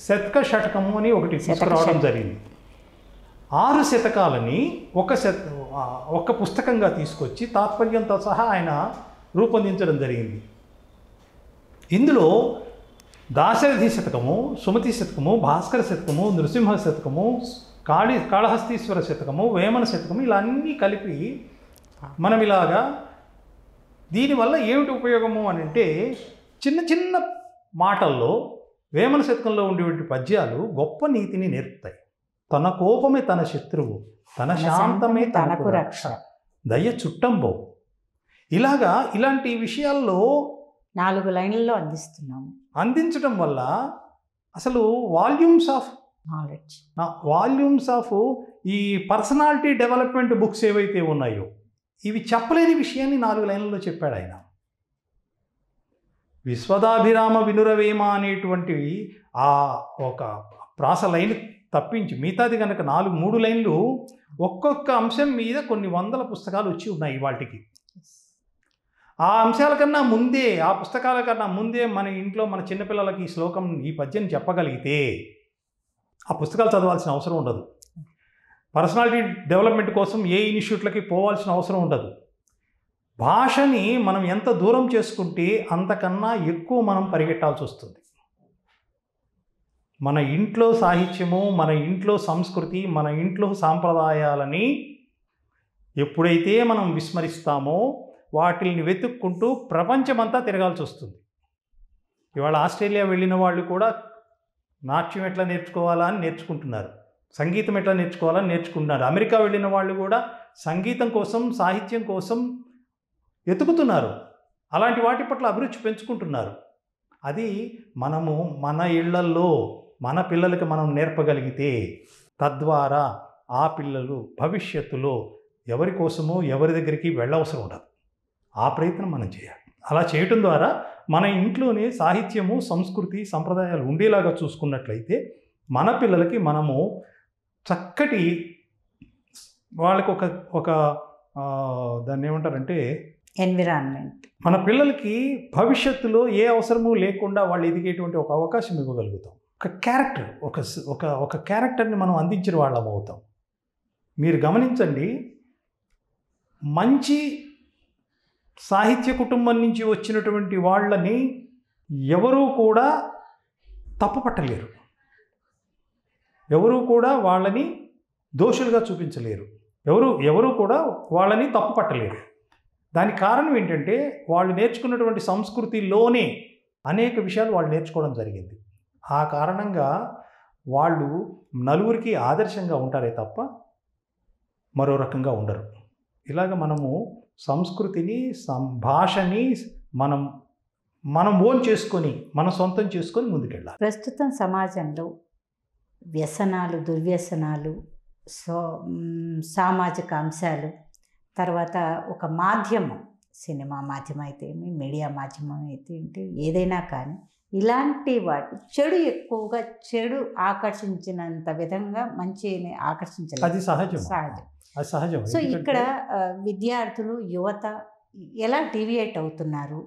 [SPEAKER 2] శతక షటకము అని ఒకటి తీసుకురావడం జరిగింది. 6 శతకాలని ఒక్క పుస్తకంగా తీసుకొచ్చి తాత్పర్యంతో సహా ఆయన రూపొందించడం జరిగింది. ఇందులో దాశరథి శతకము, సుమతి శతకము, భాస్కర శతకము, నృసింహ శతకము, కాళహస్తీశ్వర శతకము, వేమన శతకము ఇలా అన్నీ కలిపి మనం ఇలాగా దీనివల్ల ఏమిటి ఉపయోగము అని అంటే చిన్న చిన్న మాటల్లో వేమన శతకంలో ఉండేటువంటి పద్యాలు గొప్ప నీతిని నేర్పుతాయి. తన కోపమే తన శత్రువు, తన శాంతమే తనకు రక్ష, దయ చుట్టంబో. ఇలాంటి విషయాల్లో
[SPEAKER 1] 4 లైన్లలో
[SPEAKER 2] అందించడం వల్ల అసలు వాల్యూమ్స్ ఆఫ్ ఈ పర్సనాలిటీ డెవలప్మెంట్ బుక్స్ ఏవైతే ఉన్నాయో ఇవి చెప్పలేని విషయాన్ని 4 లైన్లలో చెప్పాడు ఆయన. విశ్వదాభిరామ వినురవేమ అనేటువంటివి ఆ ఒక ప్రాస లైన్ తప్పించి మిగతాది కనుక 3 లైన్లు ఒక్కొక్క అంశం మీద కొన్ని వందల పుస్తకాలు వచ్చి ఉన్నాయి వాటికి. ఆ అంశాల కన్నా ముందే, ఆ పుస్తకాల కన్నా ముందే మన ఇంట్లో మన చిన్నపిల్లలకి ఈ శ్లోకం, ఈ పద్యం చెప్పగలిగితే ఆ పుస్తకాలు చదవాల్సిన అవసరం ఉండదు. పర్సనాలిటీ డెవలప్మెంట్ కోసం ఏ ఇన్స్టిట్యూట్లకి పోవాల్సిన అవసరం ఉండదు. భాషని మనం ఎంత దూరం చేసుకుంటే అంతకన్నా ఎక్కువ మనం పరిగెట్టాల్సి వస్తుంది. మన ఇంట్లో సాహిత్యము, మన ఇంట్లో సంస్కృతి, మన ఇంట్లో సాంప్రదాయాలని ఎప్పుడైతే మనం విస్మరిస్తామో వాటిని వెతుక్కుంటూ ప్రపంచమంతా తిరగాల్సి వస్తుంది. ఇవాళ ఆస్ట్రేలియా వెళ్ళిన వాళ్ళు కూడా నాట్యం ఎట్లా నేర్చుకోవాలా అని నేర్చుకుంటున్నారు, సంగీతం ఎట్లా నేర్చుకోవాలని నేర్చుకుంటున్నారు. అమెరికా వెళ్ళిన వాళ్ళు కూడా సంగీతం కోసం, సాహిత్యం కోసం వెతుకుతున్నారు. అలాంటి వాటి పట్ల అభిరుచి పెంచుకుంటున్నారు. అది మనము మన ఇళ్లల్లో మన పిల్లలకి మనం నేర్పగలిగితే తద్వారా ఆ పిల్లలు భవిష్యత్తులో ఎవరి కోసమో ఎవరి దగ్గరికి వెళ్ళవసరం ఉండదు. ఆ ప్రయత్నం మనం చేయాలి. అలా చేయటం ద్వారా మన ఇంట్లోనే సాహిత్యము, సంస్కృతి, సంప్రదాయాలు ఉండేలాగా చూసుకున్నట్లయితే మన పిల్లలకి మనము చక్కటి వాళ్ళకి ఒక దాన్ని ఏమంటారంటే
[SPEAKER 1] ఎన్విరాన్మెంట్,
[SPEAKER 2] మన పిల్లలకి భవిష్యత్తులో ఏ అవసరము లేకుండా వాళ్ళు ఎదిగేటువంటి ఒక అవకాశం ఇవ్వగలుగుతాం. ఒక క్యారెక్టర్, ఒక క్యారెక్టర్ని మనం అందించిన వాళ్ళం అవుతాం. మీరు గమనించండి, మంచి సాహిత్య కుటుంబం నుంచి వచ్చినటువంటి వాళ్ళని ఎవరూ కూడా తప్పుపట్టలేరు, ఎవరూ కూడా వాళ్ళని దోషులుగా చూపించలేరు, ఎవరు కూడా వాళ్ళని తప్పుపట్టలేరు. దానికి కారణం ఏంటంటే వాళ్ళు నేర్చుకున్నటువంటి సంస్కృతిలోనే అనేక విషయాలు వాళ్ళు నేర్చుకోవడం జరిగింది. ఆ కారణంగా వాళ్ళు నలుగురికి ఆదర్శంగా ఉంటారే తప్ప మరో రకంగా ఉండరు. ఇలాగ మనము సంస్కృతిని, భాషని మనం ఓన్ చేసుకొని, మనం సొంతం చేసుకొని ముందుకెళ్ళాలి.
[SPEAKER 1] ప్రస్తుతం సమాజంలో వ్యసనాలు, దుర్వ్యసనాలు, సామాజిక అంశాలు, తర్వాత ఒక మాధ్యమం, సినిమా మాధ్యమం అయితే ఏమి, మీడియా మాధ్యమం అయితే ఏంటి, ఏదైనా కానీ ఇలాంటి వాటి ఎక్కువగా చెడు ఆకర్షించినంత విధంగా మంచిని ఆకర్షించలేదు.
[SPEAKER 2] అది సహజం.
[SPEAKER 1] సో ఇక్కడ విద్యార్థులు, యువత ఎలా డీవియేట్ అవుతున్నారు?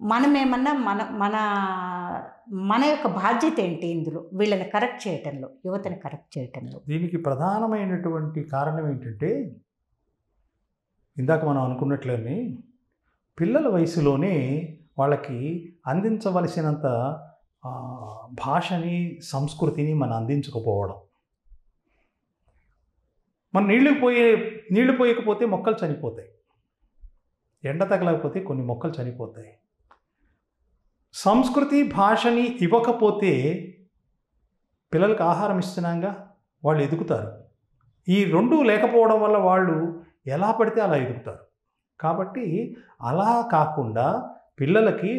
[SPEAKER 1] మనమేమన్నా మన యొక్క బాధ్యత ఏంటి ఇందులో, వీళ్ళని కరెక్ట్ చేయటంలో, యువతని కరెక్ట్ చేయటంలో?
[SPEAKER 2] దీనికి ప్రధానమైనటువంటి కారణం ఏంటంటే, ఇందాక మనం అనుకున్నట్లని పిల్లల వయసులోనే వాళ్ళకి అందించవలసినంత భాషని, సంస్కృతిని మనం అందించకపోవడం. మన నీళ్లు పోయకపోతే మొక్కలు చనిపోతాయి, ఎండ తగలకపోతే కొన్ని మొక్కలు చనిపోతాయి. సంస్కృతి, భాషని ఇవ్వకపోతే పిల్లలకు ఆహారం ఇస్తున్నాగా వాళ్ళు ఎదుగుతారు. ఈ రెండు లేకపోవడం వల్ల వాళ్ళు ఎలా పడితే అలా ఎదుగుతారు. కాబట్టి అలా కాకుండా పిల్లలకి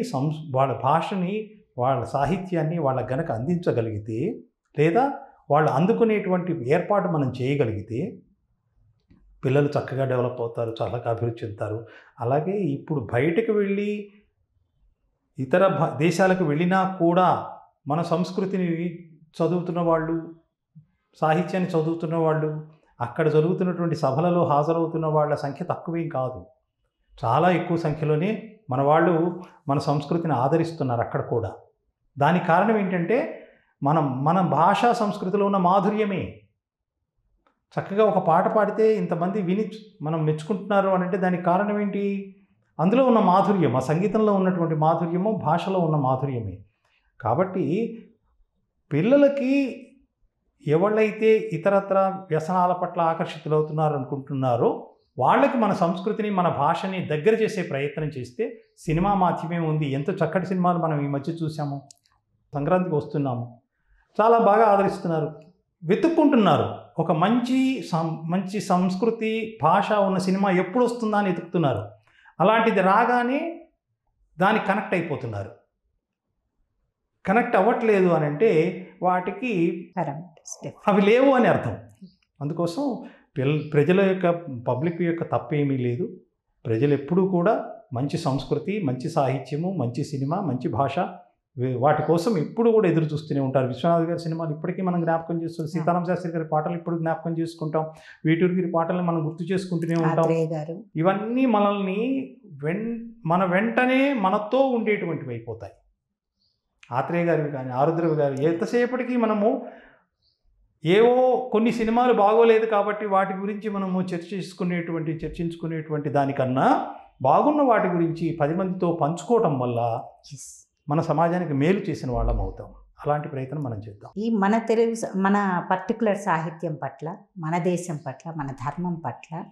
[SPEAKER 2] వాళ్ళ భాషని, వాళ్ళ సాహిత్యాన్ని వాళ్ళకి గనక అందించగలిగితే, లేదా వాళ్ళు అందుకునేటువంటి ఏర్పాటు మనం చేయగలిగితే పిల్లలు చక్కగా డెవలప్ అవుతారు, చక్కగా అభివృద్ధి చెందుతారు. అలాగే ఇప్పుడు బయటకు వెళ్ళి ఇతర దేశాలకు వెళ్ళినా కూడా మన సంస్కృతిని చదువుతున్న వాళ్ళు, సాహిత్యాన్ని చదువుతున్న వాళ్ళు, అక్కడ జరుగుతున్నటువంటి సభలలో హాజరవుతున్న వాళ్ళ సంఖ్య తక్కువేం కాదు. చాలా ఎక్కువ సంఖ్యలోనే మన వాళ్ళు మన సంస్కృతిని ఆదరిస్తున్నారు అక్కడ కూడా. దానికి కారణం ఏంటంటే మన భాషా సంస్కృతిలో ఉన్న మాధుర్యమే. చక్కగా ఒక పాట పాడితే ఇంతమంది విని మనం మెచ్చుకుంటున్నారు అని అంటే దానికి కారణం ఏంటి? అందులో ఉన్న మాధుర్యం, ఆ సంగీతంలో ఉన్నటువంటి మాధుర్యము భాషలో ఉన్న మాధుర్యమే. కాబట్టి పిల్లలకి ఎవళ్ళైతే ఇతరత్ర వ్యసనాల పట్ల ఆకర్షితులవుతున్నారు అనుకుంటున్నారో వాళ్ళకి మన సంస్కృతిని, మన భాషని దగ్గర చేసే ప్రయత్నం చేస్తే సినిమా మాధ్యమే ఉంది. ఎంతో చక్కటి సినిమాలు మనం ఈ మధ్య చూసాము. సంక్రాంతికి వస్తున్నాము, చాలా బాగా ఆదరిస్తున్నారు, వెతుక్కుంటున్నారు. ఒక మంచి సంస్కృతి, భాష ఉన్న సినిమా ఎప్పుడు వస్తుందా అని వెతుకుతున్నారు. అలాంటిది రాగానే దానికి కనెక్ట్ అయిపోతున్నారు. కనెక్ట్ అవ్వట్లేదు అని అంటే వాటికి అవి లేవు అని అర్థం. అందుకోసం ప్రజల యొక్క, పబ్లిక్ యొక్క తప్పేమీ లేదు. ప్రజలు ఎప్పుడూ కూడా మంచి సంస్కృతి, మంచి సాహిత్యము, మంచి సినిమా, మంచి భాష, వాటి కోసం ఎప్పుడు కూడా ఎదురు చూస్తూనే ఉంటారు. విశ్వనాథ్ గారి సినిమాలు ఇప్పటికీ మనం జ్ఞాపకం చేస్తున్నాం. సీతారామ శాస్త్రి గారి పాటలు ఇప్పుడు జ్ఞాపకం చేసుకుంటాం. వేటూరు గారి పాటలను మనం గుర్తు చేసుకుంటూనే ఉంటాం. ఇవన్నీ మనల్ని మన వెంటనే మనతో ఉండేటువంటివి అయిపోతాయి. ఆత్రేయ గారివి కానీ, ఆరుద్రవి గారు, ఎంతసేపటికి మనము ఏవో కొన్ని సినిమాలు బాగోలేదు కాబట్టి వాటి గురించి మనము చర్చించుకునేటువంటి దానికన్నా బాగున్న వాటి గురించి 10 మందితో పంచుకోవటం వల్ల మన సమాజానికి మేలు చేసిన వాళ్ళం అవుతాం. అలాంటి ప్రయత్నం మనం చేద్దాం.
[SPEAKER 1] ఈ మన పర్టికులర్ సాహిత్యం పట్ల, మన దేశం పట్ల, మన ధర్మం పట్ల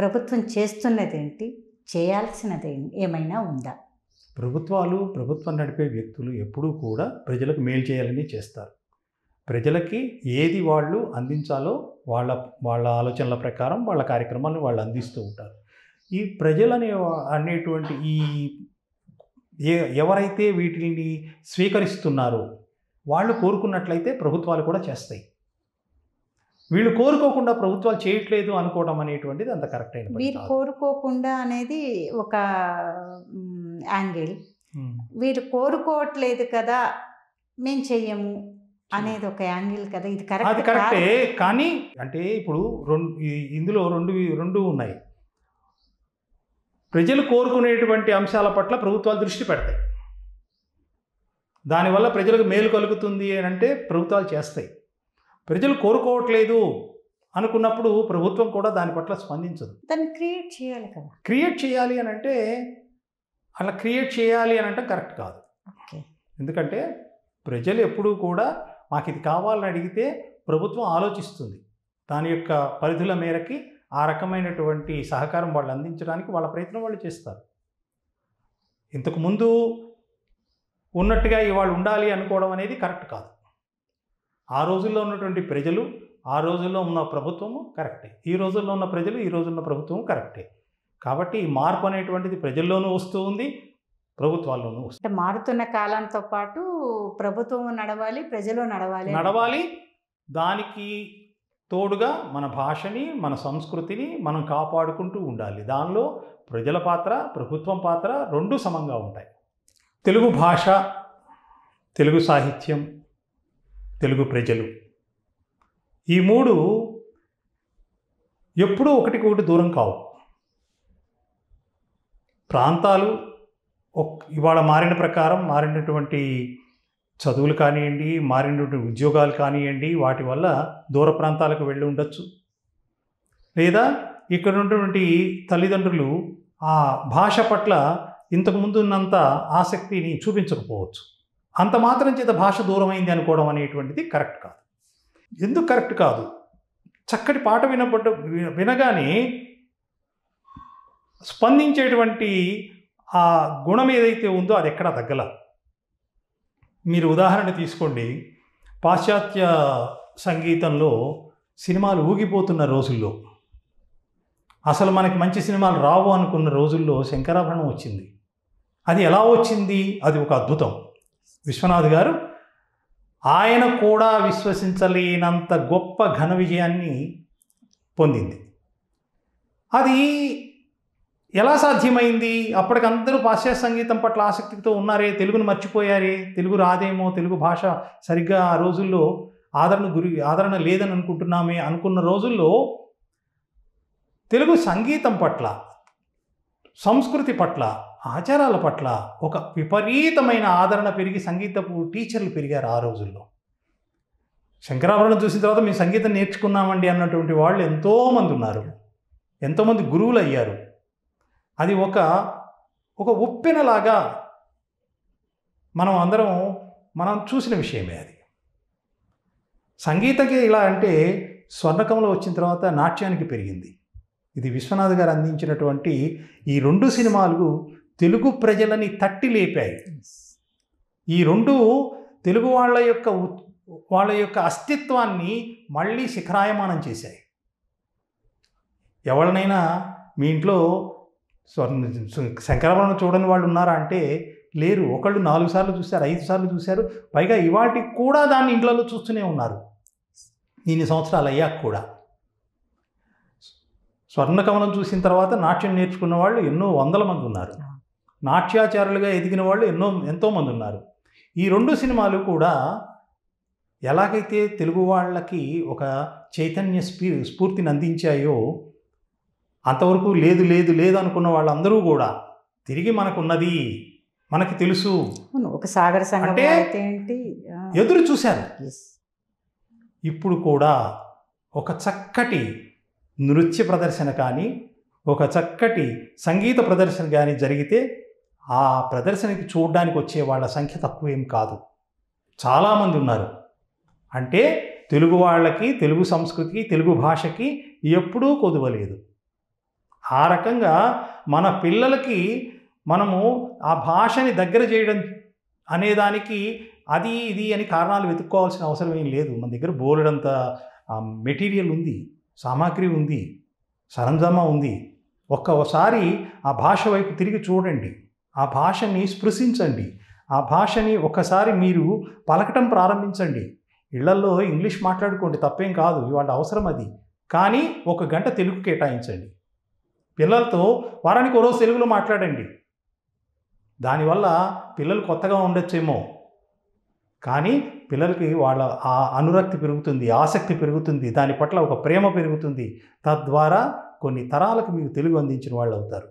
[SPEAKER 1] ప్రభుత్వం చేస్తున్నదేంటి, చేయాల్సినది ఏమైనా ఉందా?
[SPEAKER 2] ప్రభుత్వం నడిపే వ్యక్తులు ఎప్పుడూ కూడా ప్రజలకు మేలు చేయాలని చేస్తారు. ప్రజలకి ఏది వాళ్ళు అందించాలో వాళ్ళ ఆలోచనల ప్రకారం వాళ్ళ కార్యక్రమాలను వాళ్ళు అందిస్తూ ఉంటారు. ఈ ప్రజలని అనేటువంటి ఎవరైతే వీటిని స్వీకరిస్తున్నారో వాళ్ళు కోరుకున్నట్లయితే ప్రభుత్వాలు కూడా చేస్తాయి. వీళ్ళు కోరుకోకుండా ప్రభుత్వాలు చేయట్లేదు అనుకోవడం అనేటువంటిది అంత కరెక్ట్ అయిన.
[SPEAKER 1] వీరు కోరుకోకుండా అనేది ఒక యాంగిల్, వీరు కోరుకోవట్లేదు కదా మేము చెయ్యము అనేది ఒక యాంగిల్ కదా. ఇది
[SPEAKER 2] కరెక్టే. కానీ అంటే ఇప్పుడు ఇందులో రెండు ఉన్నాయి. ప్రజలు కోరుకునేటువంటి అంశాల పట్ల ప్రభుత్వాలు దృష్టి పెడతాయి. దానివల్ల ప్రజలకు మేలు కలుగుతుంది అని అంటే ప్రభుత్వాలు చేస్తాయి. ప్రజలు కోరుకోవట్లేదు అనుకున్నప్పుడు ప్రభుత్వం కూడా దాని పట్ల స్పందించదు.
[SPEAKER 1] దాన్ని క్రియేట్ చేయాలి కదా.
[SPEAKER 2] క్రియేట్ చేయాలి అని అంటే అలా క్రియేట్ చేయాలి అని అంటే కరెక్ట్ కాదు. ఎందుకంటే ప్రజలు ఎప్పుడూ కూడా మాకు ఇది కావాలని అడిగితే ప్రభుత్వం ఆలోచిస్తుంది. దాని యొక్క పరిధుల మేరకి ఆ రకమైనటువంటి సహకారం వాళ్ళు అందించడానికి వాళ్ళ ప్రయత్నం వాళ్ళు చేస్తారు. ఇంతకుముందు ఉన్నట్టుగా ఇవాళ ఉండాలి అనుకోవడం అనేది కరెక్ట్ కాదు. ఆ రోజుల్లో ఉన్నటువంటి ప్రజలు, ఆ రోజుల్లో ఉన్న ప్రభుత్వము కరెక్టే. ఈ రోజుల్లో ఉన్న ప్రజలు, ఈ రోజున్న ప్రభుత్వం కరెక్టే. కాబట్టి ఈ మార్పు అనేటువంటిది ప్రజల్లోనూ వస్తూ ఉంది, ప్రభుత్వాల్లోనూ వస్తుంది.
[SPEAKER 1] అంటే మారుతున్న కాలంతో పాటు ప్రభుత్వం నడవాలి, ప్రజలు నడవాలి.
[SPEAKER 2] దానికి తోడుగా మన భాషని, మన సంస్కృతిని మనం కాపాడుకుంటూ ఉండాలి. దానిలో ప్రజల పాత్ర, ప్రభుత్వం పాత్ర రెండూ సమంగా ఉంటాయి. తెలుగు భాష, తెలుగు సాహిత్యం, తెలుగు ప్రజలు, ఈ మూడు ఎప్పుడూ ఒకటికొకటి దూరం కావు. ప్రాంతాలు ఇవాళ మారిన ప్రకారం మారినటువంటి చదువులు కానివ్వండి, మారినటువంటి ఉద్యోగాలు కానివ్వండి, వాటి వల్ల దూర ప్రాంతాలకు వెళ్ళి ఉండొచ్చు. లేదా ఇక్కడ ఉన్నటువంటి తల్లిదండ్రులు ఆ భాష పట్ల ఇంతకుముందు ఉన్నంత ఆసక్తిని చూపించకపోవచ్చు. అంత మాత్రం చేత భాష దూరమైంది అనుకోవడం అనేటువంటిది కరెక్ట్ కాదు. ఎందుకు కరెక్ట్ కాదు? చక్కటి పాట వినగానే స్పందించేటువంటి ఆ గుణం ఏదైతే ఉందో అది ఎక్కడా తగ్గల. మీరు ఉదాహరణ తీసుకోండి, పాశ్చాత్య సంగీతంలో సినిమాలు ఊగిపోతున్న రోజుల్లో, అసలు మనకి మంచి సినిమాలు రావు అనుకున్న రోజుల్లో శంకరాభరణం వచ్చింది. అది ఎలా వచ్చింది? అది ఒక అద్భుతం. విశ్వనాథ్ గారు ఆయన కూడా విశ్వసించలేనంత గొప్ప ఘన విజయాన్ని పొందింది. అది ఎలా సాధ్యమైంది? అప్పటికందరూ పాశ్చాత్య సంగీతం పట్ల ఆసక్తితో ఉన్నారే, తెలుగును మర్చిపోయారే, తెలుగు రాదేమో, తెలుగు భాష సరిగ్గా ఆ రోజుల్లో ఆదరణ లేదని అనుకుంటున్నామే అనుకున్న రోజుల్లో తెలుగు సంగీతం పట్ల, సంస్కృతి పట్ల, ఆచారాల పట్ల ఒక విపరీతమైన ఆదరణ పెరిగి సంగీతపు టీచర్లు పెరిగారు ఆ రోజుల్లో. శంకరాభరణం చూసిన తర్వాత మేము సంగీతం నేర్చుకున్నామండి అన్నటువంటి వాళ్ళు ఎంతోమంది ఉన్నారు, ఎంతోమంది గురువులు అయ్యారు. అది ఒక ఉప్పెనలాగా మనం చూసిన విషయమే అది. సంగీతకి ఇలా అంటే స్వర్ణకమలం వచ్చిన తర్వాత నాట్యానికి పెరిగింది. ఇది విశ్వనాథ్ గారు అందించినటువంటి ఈ 2 సినిమాలు తెలుగు ప్రజలని తట్టి లేపాయి. ఈ 2 తెలుగు వాళ్ళ యొక్క అస్తిత్వాన్ని మళ్ళీ శిఖరాయమానం చేశాయి. ఎవరినైనా మీ ఇంట్లో శంకరాభరణం చూడని వాళ్ళు ఉన్నారా అంటే లేరు. ఒకళ్ళు 4 సార్లు చూశారు, 5 సార్లు చూశారు. పైగా ఇవాటికి కూడా దాన్ని ఇంట్లలో చూస్తూనే ఉన్నారు ఇన్ని సంవత్సరాలు అయ్యాక కూడా. స్వర్ణకమలం చూసిన తర్వాత నాట్యం నేర్చుకున్న వాళ్ళు ఎన్నో వందల మంది ఉన్నారు. నాట్యాచారులుగా ఎదిగిన వాళ్ళు ఎంతోమంది ఉన్నారు. ఈ 2 సినిమాలు కూడా ఎలాగైతే తెలుగు వాళ్ళకి ఒక చైతన్య స్ఫూర్తిని అందించాయో, అంతవరకు లేదు లేదు లేదు అనుకున్న వాళ్ళందరూ కూడా తిరిగి మనకున్నది, మనకి తెలుసు
[SPEAKER 1] ఒక సాగర సంగమం
[SPEAKER 2] అంటే
[SPEAKER 1] అయితే ఏంటి
[SPEAKER 2] ఎదురు చూశారు. ఇప్పుడు కూడా ఒక చక్కటి నృత్య ప్రదర్శన కానీ, ఒక చక్కటి సంగీత ప్రదర్శన కానీ జరిగితే ఆ ప్రదర్శనకి చూడడానికి వచ్చే వాళ్ళ సంఖ్య తక్కువేం కాదు, చాలామంది ఉన్నారు. అంటే తెలుగు వాళ్ళకి, తెలుగు సంస్కృతికి, తెలుగు భాషకి ఎప్పుడూ కొదువలేదు. ఆ రకంగా మన పిల్లలకి మనము ఆ భాషని దగ్గర చేయడం అనేదానికి అది ఇది అని కారణాలు వెతుక్కోవాల్సిన అవసరం ఏం లేదు. మన దగ్గర బోలెడంత మెటీరియల్ ఉంది, సామాగ్రి ఉంది, సరంజామా ఉంది. ఒక్కసారి ఆ భాష వైపు తిరిగి చూడండి, ఆ భాషని స్పృశించండి, ఆ భాషని ఒక్కసారి మీరు పలకటం ప్రారంభించండి. ఇళ్లల్లో ఇంగ్లీష్ మాట్లాడుకోండి, తప్పేం కాదు, ఇవాళ అవసరం అది. కానీ 1 గంట తెలుగు కేటాయించండి. పిల్లలతో వారానికి 1 రోజు తెలుగులో మాట్లాడండి. దానివల్ల పిల్లలు కొత్తగా ఉండొచ్చేమో, కానీ పిల్లలకి వాళ్ళ ఆ అనురక్తి పెరుగుతుంది, ఆసక్తి పెరుగుతుంది, దాని పట్ల ఒక ప్రేమ పెరుగుతుంది. తద్వారా కొన్ని తరాలకు మీరు తెలుగు అందించిన వాళ్ళు అవుతారు.